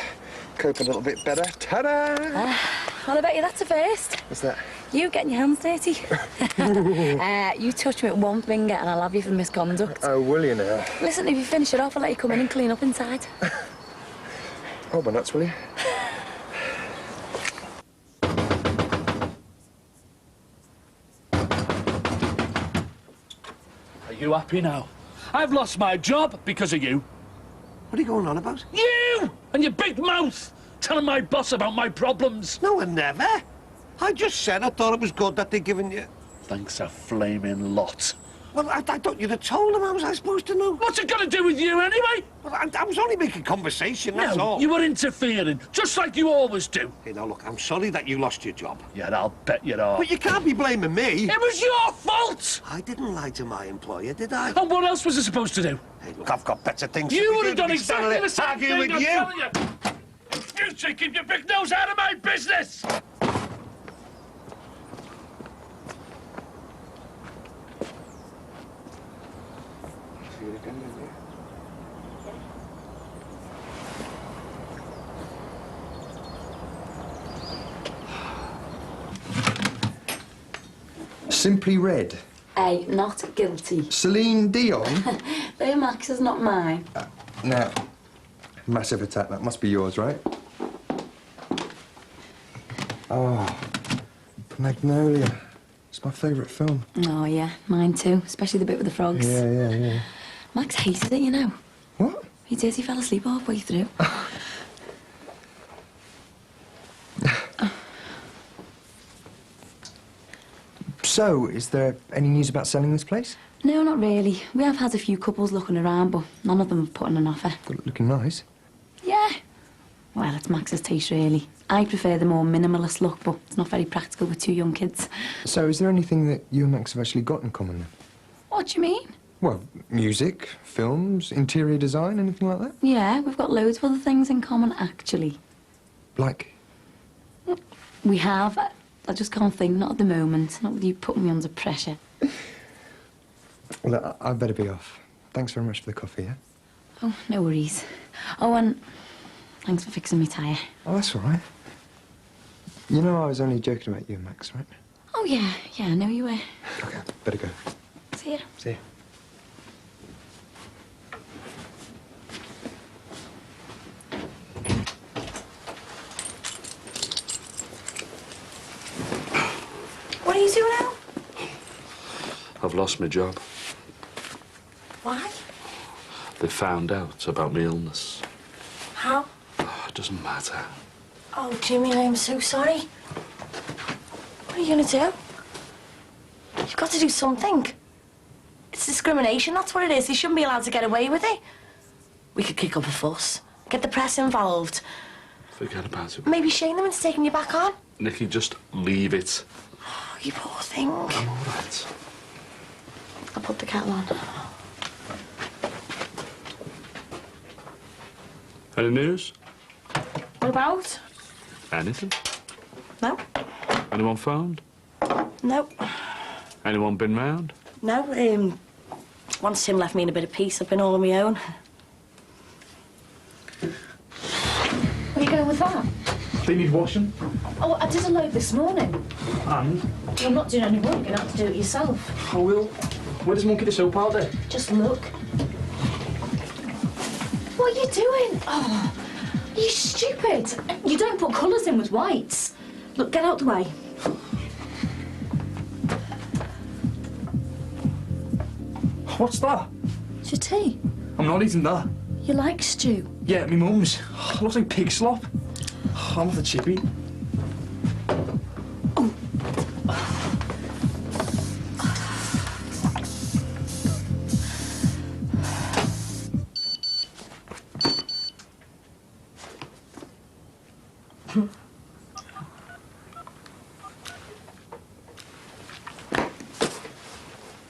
cope a little bit better. Ta-da! Well, I bet you that's a first. What's that? You getting your hands dirty. You touch me with one finger and I'll have you for misconduct. Oh, will you now? Listen, if you finish it off, I'll let you come in and clean up inside. Hold my nuts, will you? Are you happy now? I've lost my job because of you. What are you going on about? You! And your big mouth! Telling my boss about my problems. No, I never. I just said I thought it was good that they'd given you... Thanks a flaming lot. Well, I thought you'd have told them. How was I supposed to know? What's it got to do with you, anyway? Well, I was only making conversation, that's all. You were interfering, just like you always do. Hey, now, look, I'm sorry that you lost your job. Yeah, I'll bet you are. But you can't be blaming me. It was your fault! I didn't lie to my employer, did I? And what else was I supposed to do? Hey, look, I've got better things You to would do have done than stand exactly there the same arguing thing, with you. I'm telling you. You two keep your big nose out of my business! Simply Red. Hey, not guilty. Celine Dion. Their Max is not mine. Now, Massive Attack, that must be yours, right? Oh, Magnolia. It's my favourite film. Oh, yeah, mine too. Especially the bit with the frogs. Yeah. Max hated it, you know. What? He did. He fell asleep halfway through. So, is there any news about selling this place? No, not really. We have had a few couples looking around, but none of them have put in an offer. Got it looking nice. Yeah. Well, it's Max's taste, really. I prefer the more minimalist look, but it's not very practical with 2 young kids. So, is there anything that you and Max have actually got in common then? What do you mean? Well, music, films, interior design, anything like that? Yeah, we've got loads of other things in common, actually. Like? We have. I just can't think, not at the moment. Not with you putting me under pressure. Well, I'd better be off. Thanks very much for the coffee, yeah? Oh, no worries. Oh, and thanks for fixing me tyre. Oh, that's all right. You know I was only joking about you and Max, right? Oh, yeah, I know you were. OK, better go. See ya. See ya. What are you doing now? I've lost my job. Why? They found out about my illness. How? Oh, it doesn't matter. Oh, Jimmy, I am so sorry. What are you gonna do? You've got to do something. It's discrimination, that's what it is. They shouldn't be allowed to get away with it. We could kick up a fuss, get the press involved. Forget about it. Maybe shame them into taking you back on. Nikki, just leave it. Oh, you poor thing. I'm all right. I'll put the kettle on. Any news? What about? Anything? No. Anyone phoned? No. Anyone been round? No, once Tim left me in a bit of peace, I've been all on my own. Where are you going with that? They need washing. Oh, I did a load this morning. And? You're not doing any work, you're going to have to do it yourself. I will. Where does Monkey the soap powder? Just look. What are you doing? Oh, are you stupid? You don't put colours in with whites. Look, get out the way. What's that? It's your tea. I'm not eating that. You like stew? Yeah, me mum's. Oh, looks like pig slop. Oh, I'm off the chippy.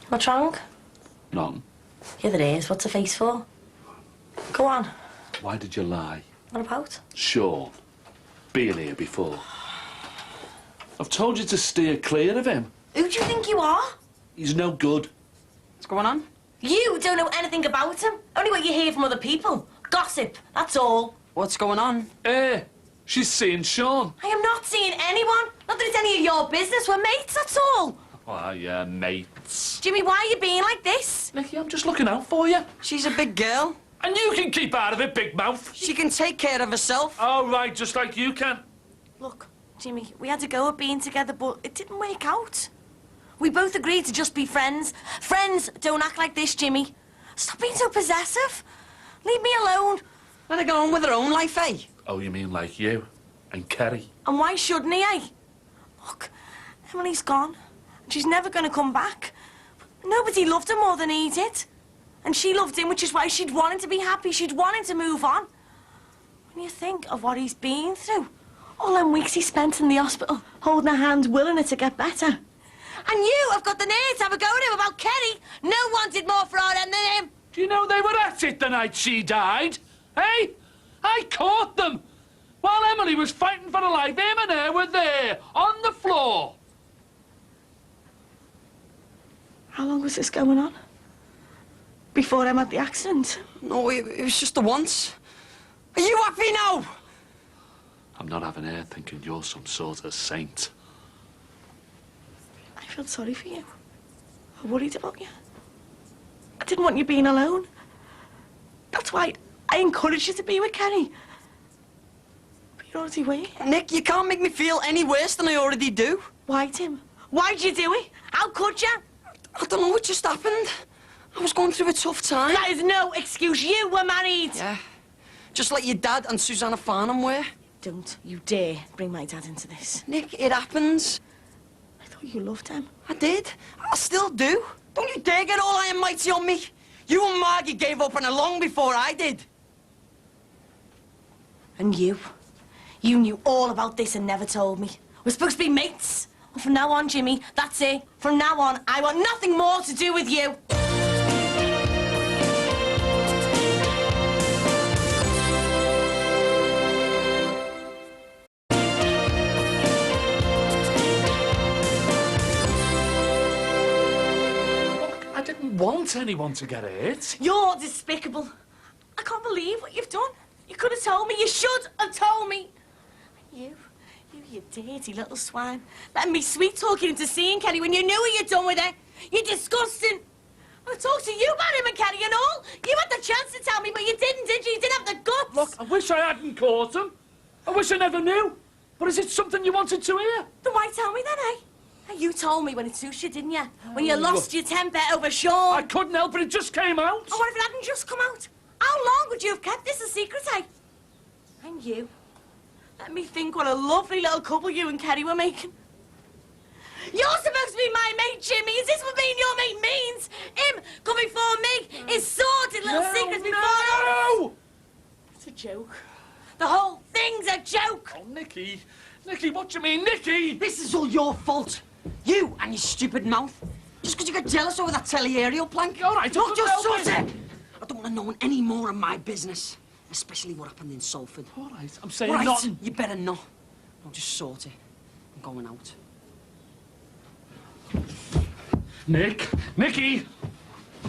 What's wrong? None. Yeah, there is. What's a face for? Go on. Why did you lie? What about? Sean. Been here before. I've told you to steer clear of him. Who do you think you are? He's no good. What's going on? You don't know anything about him. Only what you hear from other people. Gossip, that's all. What's going on? She's seeing Sean. I am not seeing anyone. Not that it's any of your business. We're mates, that's all. Why, yeah, mates. Jimmy, why are you being like this? Nicky, I'm just looking out for you. She's a big girl. And you can keep out of it, big mouth. She can take care of herself. Oh, right, just like you can. Look, Jimmy, we had to go at being together, but it didn't work out. We both agreed to just be friends. Friends don't act like this, Jimmy. Stop being so possessive. Leave me alone. Let her go on with her own life, eh? Oh, you mean like you and Kerry? And why shouldn't he, eh? Look, Emily's gone. And she's never going to come back. Nobody loved her more than he did. And she loved him, which is why she'd want him to be happy. She'd want him to move on. When you think of what he's been through, all them weeks he spent in the hospital, holding her hand, willing her to get better. And you have got the nerve to have a go at him about Kerry. No one did more for her than him. Do you know they were at it the night she died? Hey? I caught them. While Emily was fighting for her life, him and her were there, on the floor. How long was this going on? Before Em had the accident? No, it was just the once. Are you happy now? I'm not having her thinking you're some sort of saint. I felt sorry for you. I worried about you. I didn't want you being alone. That's why I encouraged you to be with Kerry. But you're already waiting. Nick, you can't make me feel any worse than I already do. Why, Tim? Why'd you do it? How could you? I don't know, it just happened. I was going through a tough time. That is no excuse. You were married. Yeah. Just like your dad and Susanna Farnham were. Don't you dare bring my dad into this. Nick, it happens. thought you loved him. I did. I still do. Don't you dare get all high and mighty on me. You and Margie gave up on her long before I did. And you? You knew all about this and never told me. We're supposed to be mates. Well, from now on, Jimmy, that's it. From now on, I want nothing more to do with you. I didn't want anyone to get hurt. You're despicable. I can't believe what you've done. You could have told me. You should have told me. You dirty little swine. Letting me sweet-talking into seeing Kelly when you knew what you'd done with her. You're disgusting. I talked to you about him and Kelly and all. You had the chance to tell me, but you didn't, did you? You didn't have the guts. Look, I wish I hadn't caught him. I wish I never knew. But is it something you wanted to hear? Then why tell me then, eh? You told me when it suits you, didn't you? When you lost your temper over Sean. I couldn't help it, it just came out. And what if it hadn't just come out? How long would you have kept this a secret, eh? And you? Let me think what a lovely little couple you and Kerry were making. You're supposed to be my mate, Jimmy. Is this what being your mate means? Him come before me, his sordid little secrets before us. It's a joke. The whole thing's a joke. Oh, Nicky. Nicky, what do you mean, Nicky? This is all your fault. You and your stupid mouth. Just because you got jealous over that teleaerial plank. All right, look, just sort it. it. I don't want to know any more of my business. Especially what happened in Salford. All right, I'm saying right, nothing. You better not. No, just sort it. I'm going out. Nicky!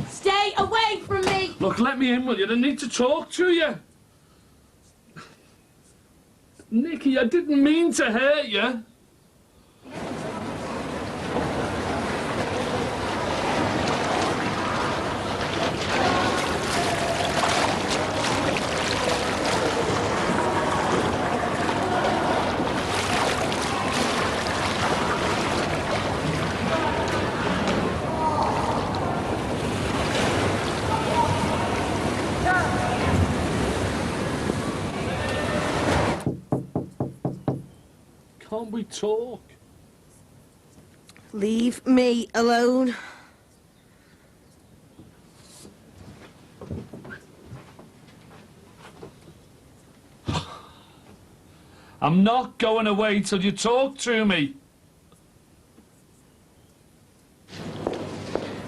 Stay away from me! Look, let me in, will you? I need to talk to you. Nicky, I didn't mean to hurt you. Can't we talk? Leave me alone. I'm not going away till you talk to me.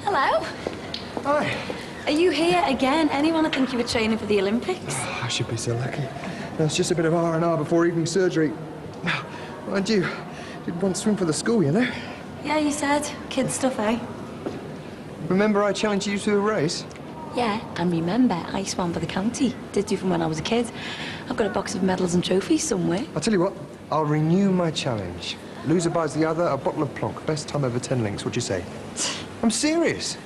Hello. Hi. Are you here again? Anyone would think you were training for the Olympics? I should be so lucky. No, it's just a bit of R&R before evening surgery. Mind you, did once swim for the school, you know? Yeah, you said. Kid stuff, eh? Remember I challenged you to a race? Yeah, and remember, I swam for the county. Did do from when I was a kid. I've got a box of medals and trophies somewhere. I'll tell you what, I'll renew my challenge. Loser buys the other a bottle of Plonk. Best time over 10 links, what'd you say? I'm serious.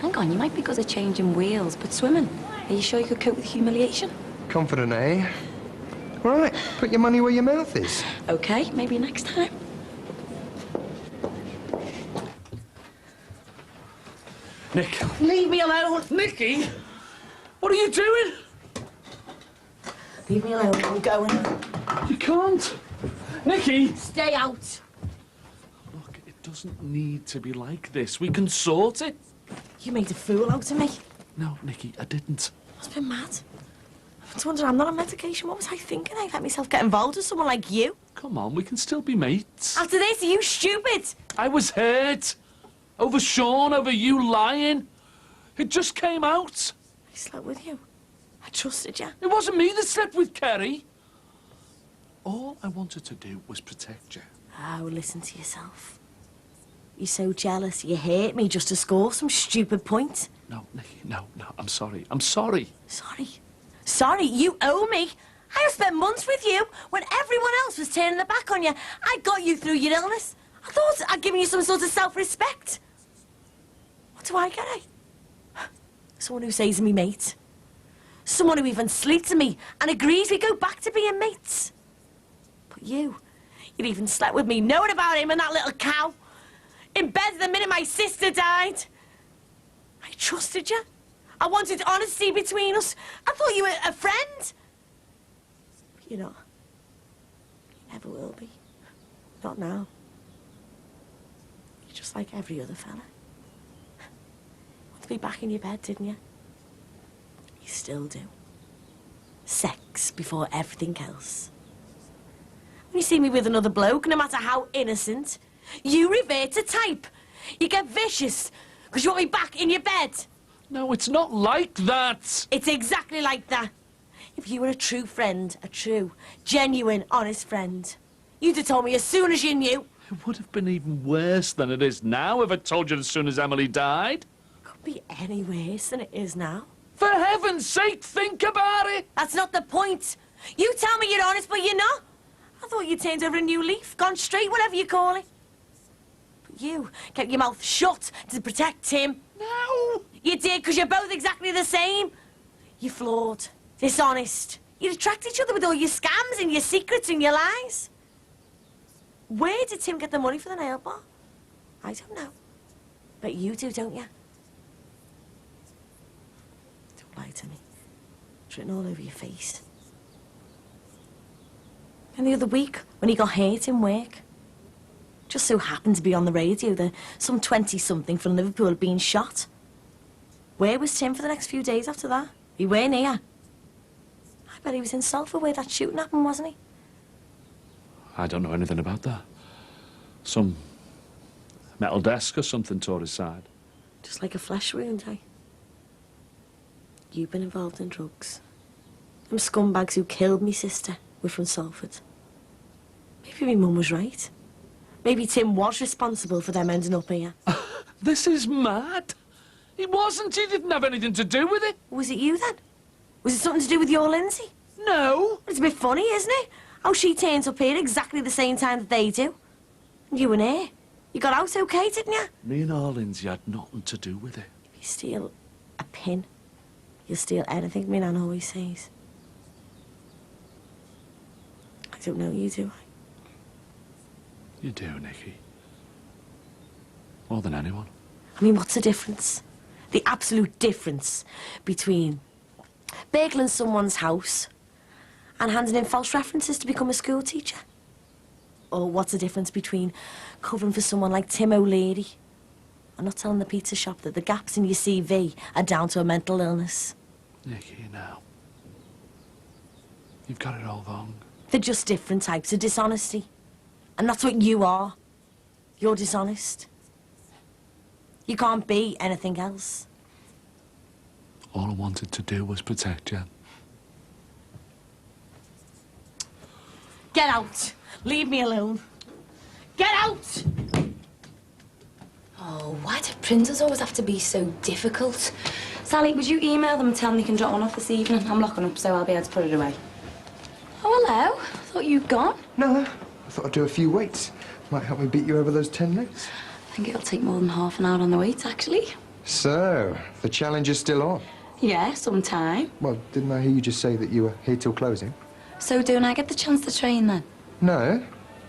Hang on, you might be good at changing wheels, but swimming? Are you sure you could cope with humiliation? Confident, eh? All right, put your money where your mouth is. Okay, maybe next time. Nick. Leave me alone. Nicky? What are you doing? Leave me alone. I'm going. You can't. Nicky! Stay out. Look, it doesn't need to be like this. We can sort it. You made a fool out of me. No, Nicky, I didn't. I've been mad. I've wondered, I'm not on medication. What was I thinking? I let myself get involved with someone like you. Come on, we can still be mates. After this, are you stupid? I was hurt. Over Sean, over you lying. It just came out. I slept with you. I trusted you. It wasn't me that slept with Kerry. All I wanted to do was protect you. Oh, listen to yourself. You're so jealous. You hate me just to score some stupid point. No, Nicky, no, I'm sorry. I'm sorry. Sorry? Sorry, you owe me. I have spent months with you when everyone else was turning their back on you. I got you through your illness. I thought I'd given you some sort of self-respect. What do I get, eh? Someone who says me mate. Someone who even sleeps with me and agrees we go back to being mates. But you'd even slept with me knowing about him and that little cow. In bed the minute my sister died. I trusted you. I wanted honesty between us. I thought you were a friend. But you're not. You never will be. Not now. just like every other fella. Want to be back in your bed, didn't you? You still do. Sex before everything else. When you see me with another bloke, no matter how innocent, you revert to type. You get vicious because you want me back in your bed. No, it's not like that. It's exactly like that. If you were a true friend, a true, genuine, honest friend, you'd have told me as soon as you knew. It would have been even worse than it is now if I'd told you as soon as Emily died. Could be any worse than it is now. For heaven's sake, think about it! That's not the point. You tell me you're honest, but you're not. I thought you turned over a new leaf, gone straight, whatever you call it. But you kept your mouth shut to protect him. No! You did, because you're both exactly the same. You're flawed, dishonest. You attract each other with all your scams and your secrets and your lies. Where did Tim get the money for the nail bar? I don't know. But you do, don't you? Don't lie to me. It's written all over your face. And the other week, when he got hurt in work, just so happened to be on the radio that some 20-something from Liverpool had been shot. Where was Tim for the next few days after that? He weren't here. I bet he was in Salford where that shooting happened, wasn't he? I don't know anything about that. Some metal desk or something tore his side. Just like a flesh wound, eh? You've been involved in drugs. Them scumbags who killed me sister were from Salford. Maybe my mum was right. Maybe Tim was responsible for them ending up here. This is mad. He wasn't. He didn't have anything to do with it. Was it you then? Was it something to do with your Lindsay? No. It's a bit funny, isn't it? How she turns up here exactly the same time that they do. And you and her. You got out okay, didn't you? Me and our Lindsay had nothing to do with it. If you steal a pin, you'll steal anything, my nan always says. I don't know you, do I? You do, Nicky. More than anyone. I mean, what's the difference? The absolute difference between burgling someone's house and handing in false references to become a school teacher? Or what's the difference between covering for someone like Tim O'Leary and not telling the pizza shop that the gaps in your CV are down to a mental illness? Nicky, now. You've got it all wrong. They're just different types of dishonesty. And that's what you are. You're dishonest. You can't be anything else. All I wanted to do was protect you. Get out. Leave me alone. Get out! Oh, why do printers always have to be so difficult? Sally, would you email them and tell them they can drop one off this evening? I'm locking up, so I'll be able to put it away. Oh, hello. I thought you'd gone. No, I thought I'd do a few weights. Might help me beat you over those 10 legs. I think it'll take more than half an hour on the weights, actually. So, the challenge is still on? Yeah, sometime. Well, didn't I hear you just say that you were here till closing? So don't I get the chance to train then? No.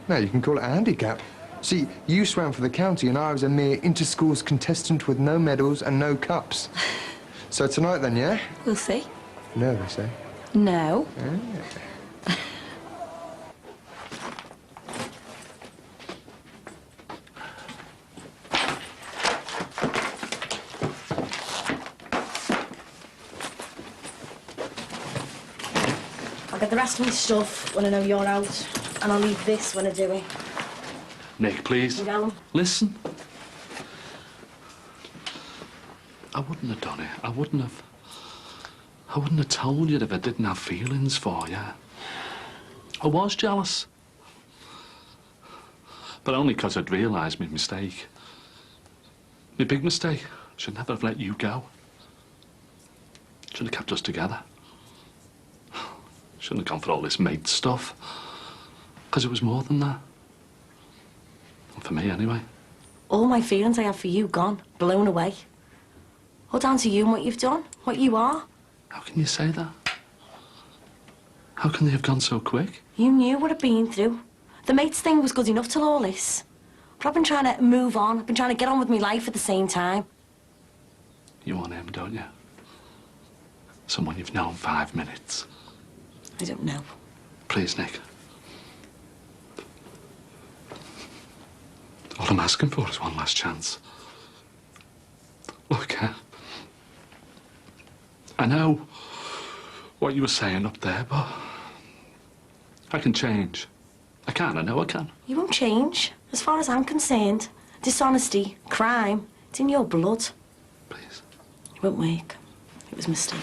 No, you can call it a handicap. See, you swam for the county and I was a mere inter-schools contestant with no medals and no cups. So tonight then, yeah? We'll see. Nervous, eh? No. Ah. I'll get the rest of my stuff when I know you're out. And I'll leave this when I do it. Nick, please. Go. Listen. I wouldn't have done it. I wouldn't have told you if I didn't have feelings for you. I was jealous. But only because I'd realised my mistake. My big mistake. Should never have let you go. Should have kept us together. Shouldn't have gone for all this mate stuff. Because it was more than that. And for me, anyway. All my feelings I have for you gone, blown away. All down to you and what you've done, what you are. How can you say that? How can they have gone so quick? You knew what I'd been through. The mates thing was good enough till all this. But I've been trying to move on. I've been trying to get on with my life at the same time. You want him, don't you? Someone you've known 5 minutes. I don't know. Please, Nick. All All I'm asking for is one last chance. Look, I know what you were saying up there, but I can change. I can, I know I can. You won't change. As far as I'm concerned, dishonesty, crime, it's in your blood. Please. It won't work. It was a mistake.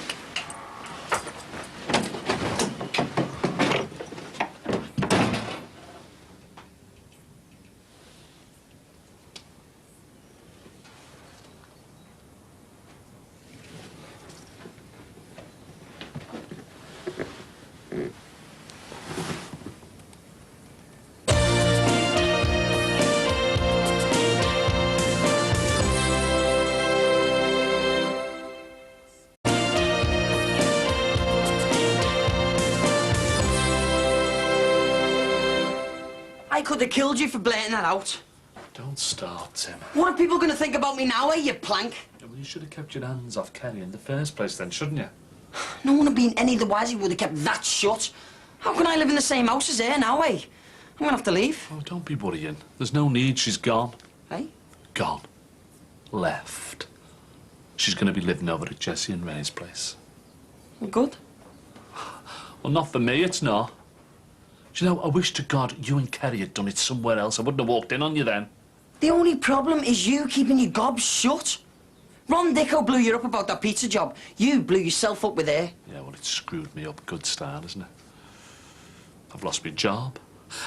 I could have killed you for blurting that out. Don't start, Tim. What are people going to think about me now, you plank? Well, you should have kept your hands off Kerry in the first place then, shouldn't you? No one had been any the wiser would have kept that shut. How can I live in the same house as her now, eh? I'm going to have to leave. Oh, don't be worrying. There's no need. She's gone. Eh? Gone. Left. She's going to be living over at Jessie and Ray's place. Well, good. Well, not for me, it's not. Do you know, I wish to God you and Kerry had done it somewhere else. I wouldn't have walked in on you then. The only problem is you keeping your gob shut. Ron Dicko blew you up about that pizza job. You blew yourself up with her. Yeah, well, it screwed me up good style, isn't it? I've lost my job.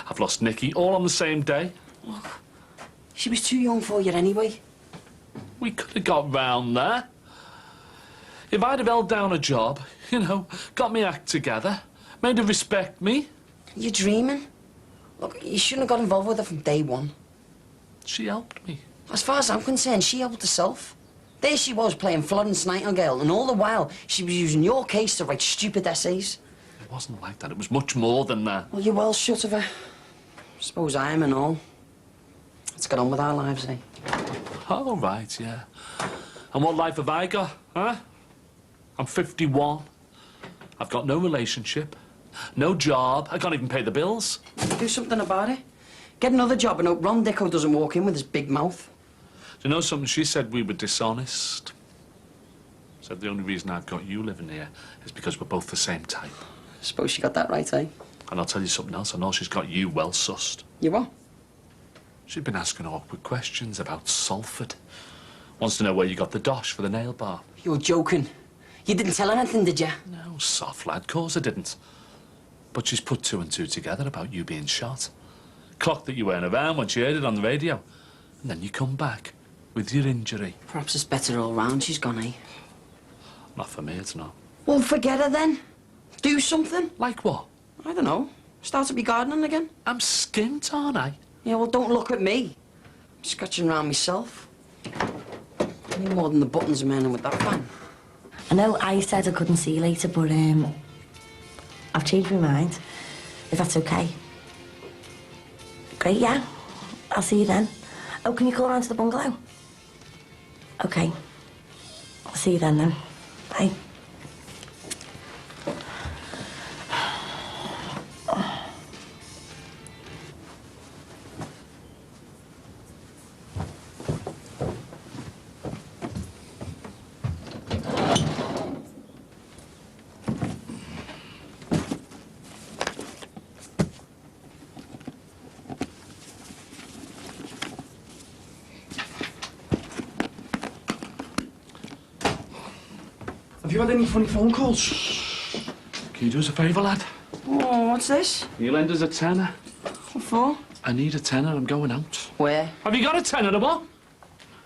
I've lost Nikki, all on the same day. Look, she was too young for you anyway. We could have got round there. If I'd have held down a job, you know, got me act together, made her respect me. You're dreaming. Look, you shouldn't have got involved with her from day one. She helped me. As far as I'm concerned, she helped herself. There she was playing Florence Nightingale, and all the while she was using your case to write stupid essays. It wasn't like that. It was much more than that. Well, you're well shut of her. Suppose I am and all. Let's get on with our lives, eh? Oh, right, yeah. And what life have I got, huh? I'm 51. I've got no relationship, no job. I can't even pay the bills. Do something about it. Get another job and hope Ron Dicko doesn't walk in with his big mouth. Do you know something? She said we were dishonest. Said the only reason I've got you living here is because we're both the same type. Suppose she got that right, eh? And I'll tell you something else. I know she's got you well sussed. You what? She's been asking awkward questions about Salford. Wants to know where you got the dosh for the nail bar. You're joking. You didn't tell her anything, did you? No, soft lad. Course I didn't. But she's put two and two together about you being shot. Clocked that you weren't around when she heard it on the radio. And then you come back with your injury. Perhaps it's better all round she's gone, eh? Not for me, it's not. Well, forget her then. Do something. Like what? I don't know. Start up your gardening again. I'm skint, aren't I? Yeah, well, don't look at me. I'm scratching around myself. Any more than the buttons I'm earning with that fan. I know I said I couldn't see you later, but I've changed my mind, if that's okay. Great, yeah. I'll see you then. Oh, can you call around to the bungalow? Okay. I'll see you then. Bye. Have you had any funny phone calls? Can you do us a favour, lad? Oh, what's this? Can you lend us a tenner? What for? I need a tenner. I'm going out. Where? Have you got a tenner or what?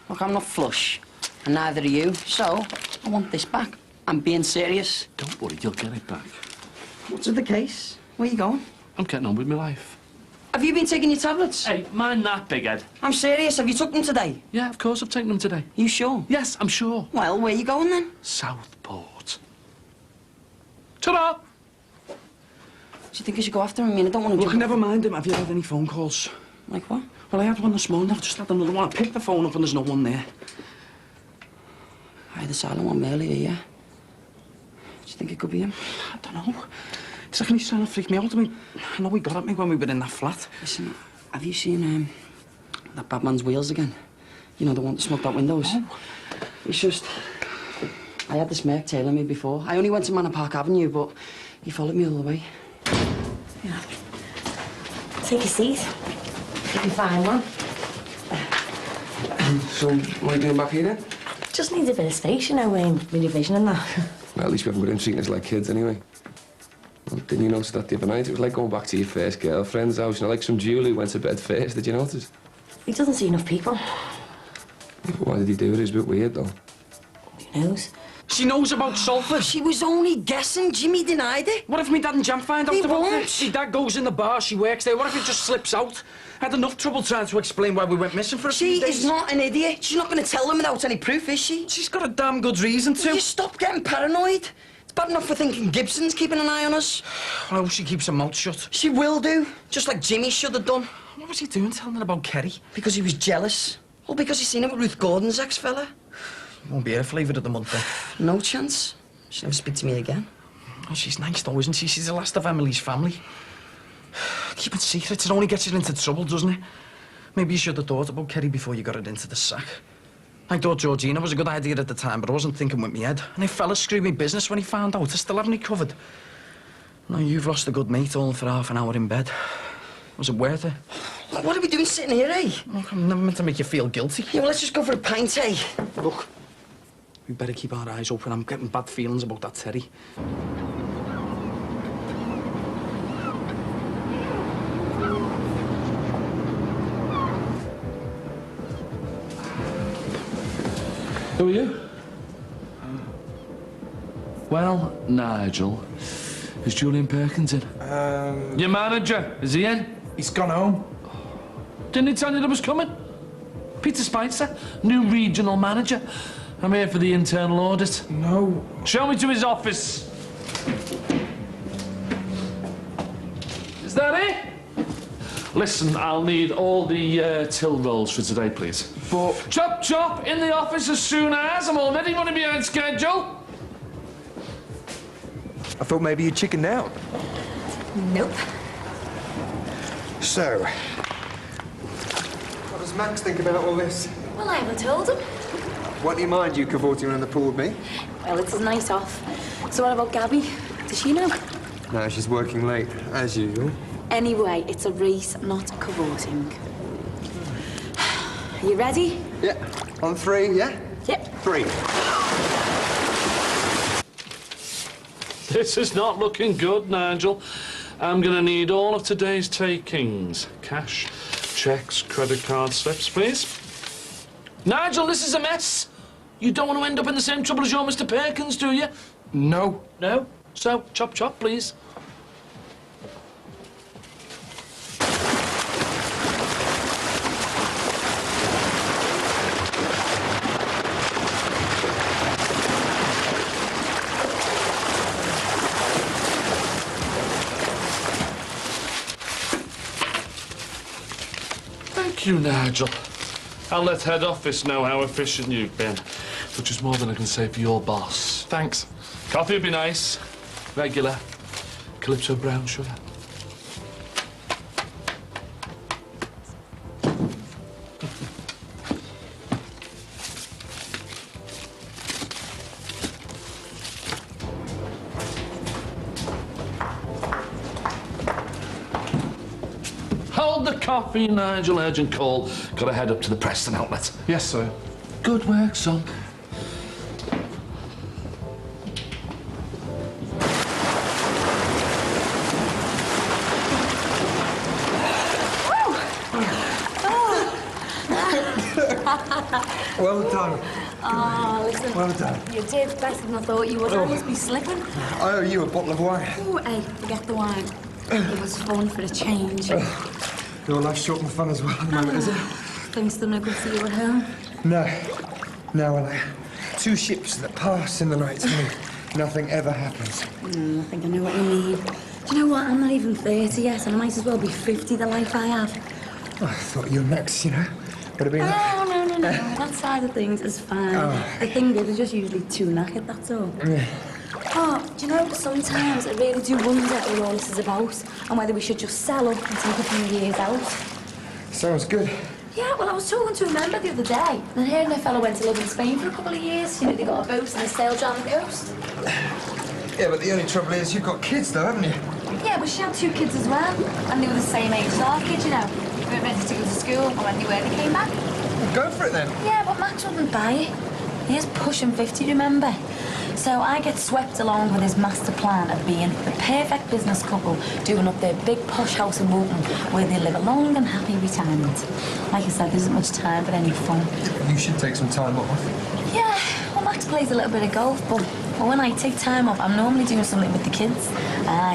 Look, I'm not flush. And neither are you. So, I want this back. I'm being serious. Don't worry, you'll get it back. What's the case? Where you going? I'm getting on with my life. Have you been taking your tablets? Hey, mind that, big head. I'm serious. Have you took them today? Yeah, of course I've taken them today. You sure? Yes, I'm sure. Well, where you going then? Southport. Ta-da! Do you think I should go after him? I mean, I don't want to... Look, never mind him. Have you had any phone calls? Like what? Well, I had one this morning. I've just had another one. I picked the phone up and there's no one there. I had the silent one earlier, yeah? Do you think it could be him? I don't know. It's like he's trying to freak me out. I mean, I know he got at me when we were in that flat. Listen, have you seen that bad man's wheels again. You know, the one that smoked out windows. Oh. It's just... I had this Merc tailing me before. I only went to Manor Park Avenue, but he followed me all the way. Yeah. Take a seat. If you find one. So, what are you doing back here then? Just needs a bit of space, you know, with your vision and that. Well, at least we haven't got him treating us like kids anyway. Well, didn't you notice that the other night? It was like going back to your first girlfriend's house, you know, like some Jew who went to bed first. Did you notice? He doesn't see enough people. Why did he do it? It was a bit weird, though. Who knows? She knows about Salford. She was only guessing. Jimmy denied it. What if me dad and Jam find out They about won't. it? Me dad goes in the bar, she works there. What if it just slips out? I had enough trouble trying to explain why we went missing for a few days. She is not an idiot. She's not going to tell them without any proof, is she? She's got a damn good reason to. Will you stop getting paranoid? It's bad enough for thinking Gibson's keeping an eye on us. I hope she keeps her mouth shut. She will do, just like Jimmy should have done. What was he doing telling her about Kerry? Because he was jealous. Or because he's seen it with Ruth Gordon's ex-fella. Won't be her flavour of the month then. No chance. She'll never speak to me again. Oh, she's nice though, isn't she? She's the last of Emily's family. Keeping secrets, it only gets you into trouble, doesn't it? Maybe you should have thought about Kerry before you got it into the sack. I thought Georgina was a good idea at the time, but I wasn't thinking with my head. And if fella screwed me business when he found out, I still haven't recovered. Now you've lost a good mate all for half an hour in bed. Was it worth it? What are we doing sitting here, eh? Look, I'm never meant to make you feel guilty. Yeah, well, let's just go for a pint, eh? Look, we better keep our eyes open. I'm getting bad feelings about that Terry. Who are you? Well, Nigel, is Julian Perkins in? Your manager, is he in? He's gone home. Didn't he tell you that was coming? Peter Spicer, new regional manager. I'm here for the internal audit. No. Show me to his office. Is that it? Listen, I'll need all the till rolls for today, please. But... Chop, chop, in the office as soon as. I'm already running behind schedule. I thought maybe you'd chickened out. Nope. So, what does Max think about all this? Well, I haven't told him. Won't he mind you cavorting around the pool with me? Well, it's his night off. So what about Gabby? Does she know? No, she's working late, as usual. Anyway, it's a race, not cavorting. Are you ready? Yeah. On three, yeah? Yep. 3. This is not looking good, Nigel. I'm going to need all of today's takings. Cash, cheques, credit card slips, please. Nigel, this is a mess. You don't want to end up in the same trouble as your Mr. Perkins, do you? No. No? So, chop, chop, please. Thank you, Nigel. I'll let head office know how efficient you've been, which is more than I can say for your boss. Thanks. Coffee would be nice. Regular. Calypso brown sugar. Hold the coffee, Nigel. Urgent call. Got to head up to the Preston outlet. Yes, sir. Good work, son. Well done. Oh, listen. Well done. You did better than I thought you would. I must be slipping. I owe you a bottle of wine. Oh, hey, forget the wine. It was fun for a change. Your life's short and fun as well at the moment, is it? Things still no good for you at home. No. No, well, 2 ships that pass in the night time. Nothing ever happens. I think I know what you mean. Do you know what? I'm not even 30 yet, and I might as well be 50 the life I have. Oh, I thought you were Max, you know. Would have been Oh, no. That side of things is fine. Oh. The thing is, it's just usually too knackered, that's all. Yeah. Oh, do you know, sometimes I really do wonder what all this is about, and whether we should just sell up and take a few years out. Sounds good. Yeah, well, I was talking to a member the other day, and I heard my fellow went to live in Spain for a couple of years. You know, they got a boat and they sailed down the coast. Yeah, but the only trouble is you've got kids, though, haven't you? Yeah, but she had 2 kids as well, and they were the same age as our kids, you know. They weren't ready to go to school, or when they were, they came back. Well, go for it, then. Yeah, but Max wouldn't buy it. He is pushing 50, remember? So I get swept along with his master plan of being the perfect business couple, doing up their big posh house in Woolton, where they live a long and happy retirement. Like I said, there isn't much time for any fun. You should take some time off. Yeah, well, Max plays a little bit of golf, but when I take time off, I'm normally doing something with the kids.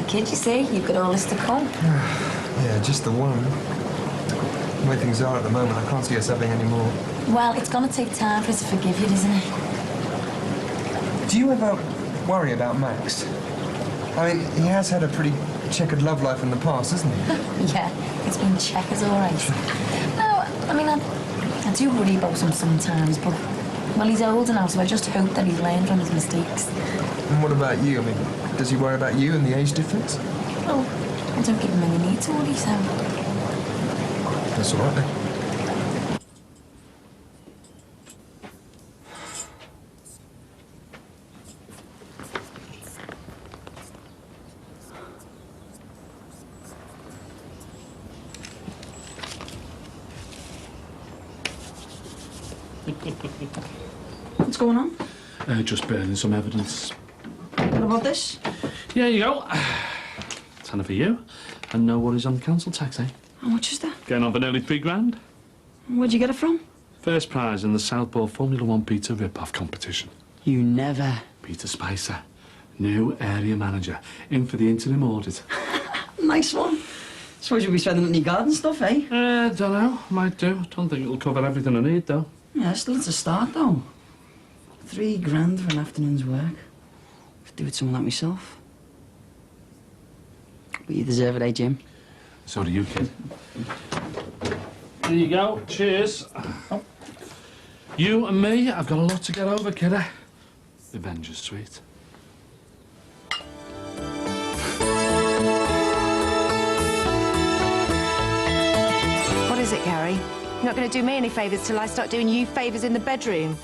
Kids, you see, you've got all this to come. Yeah, just the one. The way things are at the moment, I can't see us having any more. Well, it's going to take time for us to forgive you, isn't it? Do you ever worry about Max? I mean, he has had a pretty checkered love life in the past, hasn't he? Yeah, it's been checkers, all right. No, I mean, I do worry about him sometimes, but, well, he's older now, so I just hope that he's learned from his mistakes. And what about you? I mean, does he worry about you and the age difference? Well, I don't give him any need to worry, so... That's all right, then. What's going on? Just burning some evidence. What about this? Here you go. Tenner for you. And no worries on council tax, eh? How much is that? Going on for nearly £3,000. Where'd you get it from? First prize in the Southport Formula 1 Peter rip-off competition. You never. Peter Spicer, new area manager, in for the interim audit. Nice one. Suppose you'll be spending it on your garden stuff, eh? Don't know. Might do. Don't think it'll cover everything I need, though. Yeah, still it's a start, though. £3,000 for an afternoon's work. Could do it something like myself. But you deserve it, eh, Jim? So do you, kid. There you go. Cheers. Oh. You and me, I've got a lot to get over, kidder. Revenge is sweet. What is it, Gary? You're not going to do me any favours till I start doing you favours in the bedroom?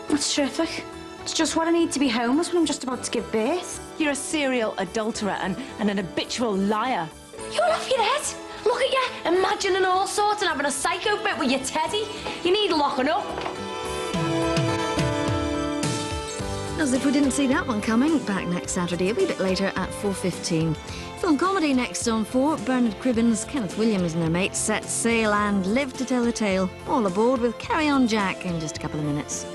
That's terrific. It's just what I need to be homeless when I'm just about to give birth. You're a serial adulterer and an habitual liar. You're off your head. Look at you, imagining all sorts and having a psycho bit with your teddy. You need locking up. As if we didn't see that one coming, back next Saturday, a wee bit later at 4:15. Film comedy next on 4. Bernard Cribbins, Kenneth Williams and their mates set sail and live to tell the tale. All aboard with Carry On Jack in just a couple of minutes.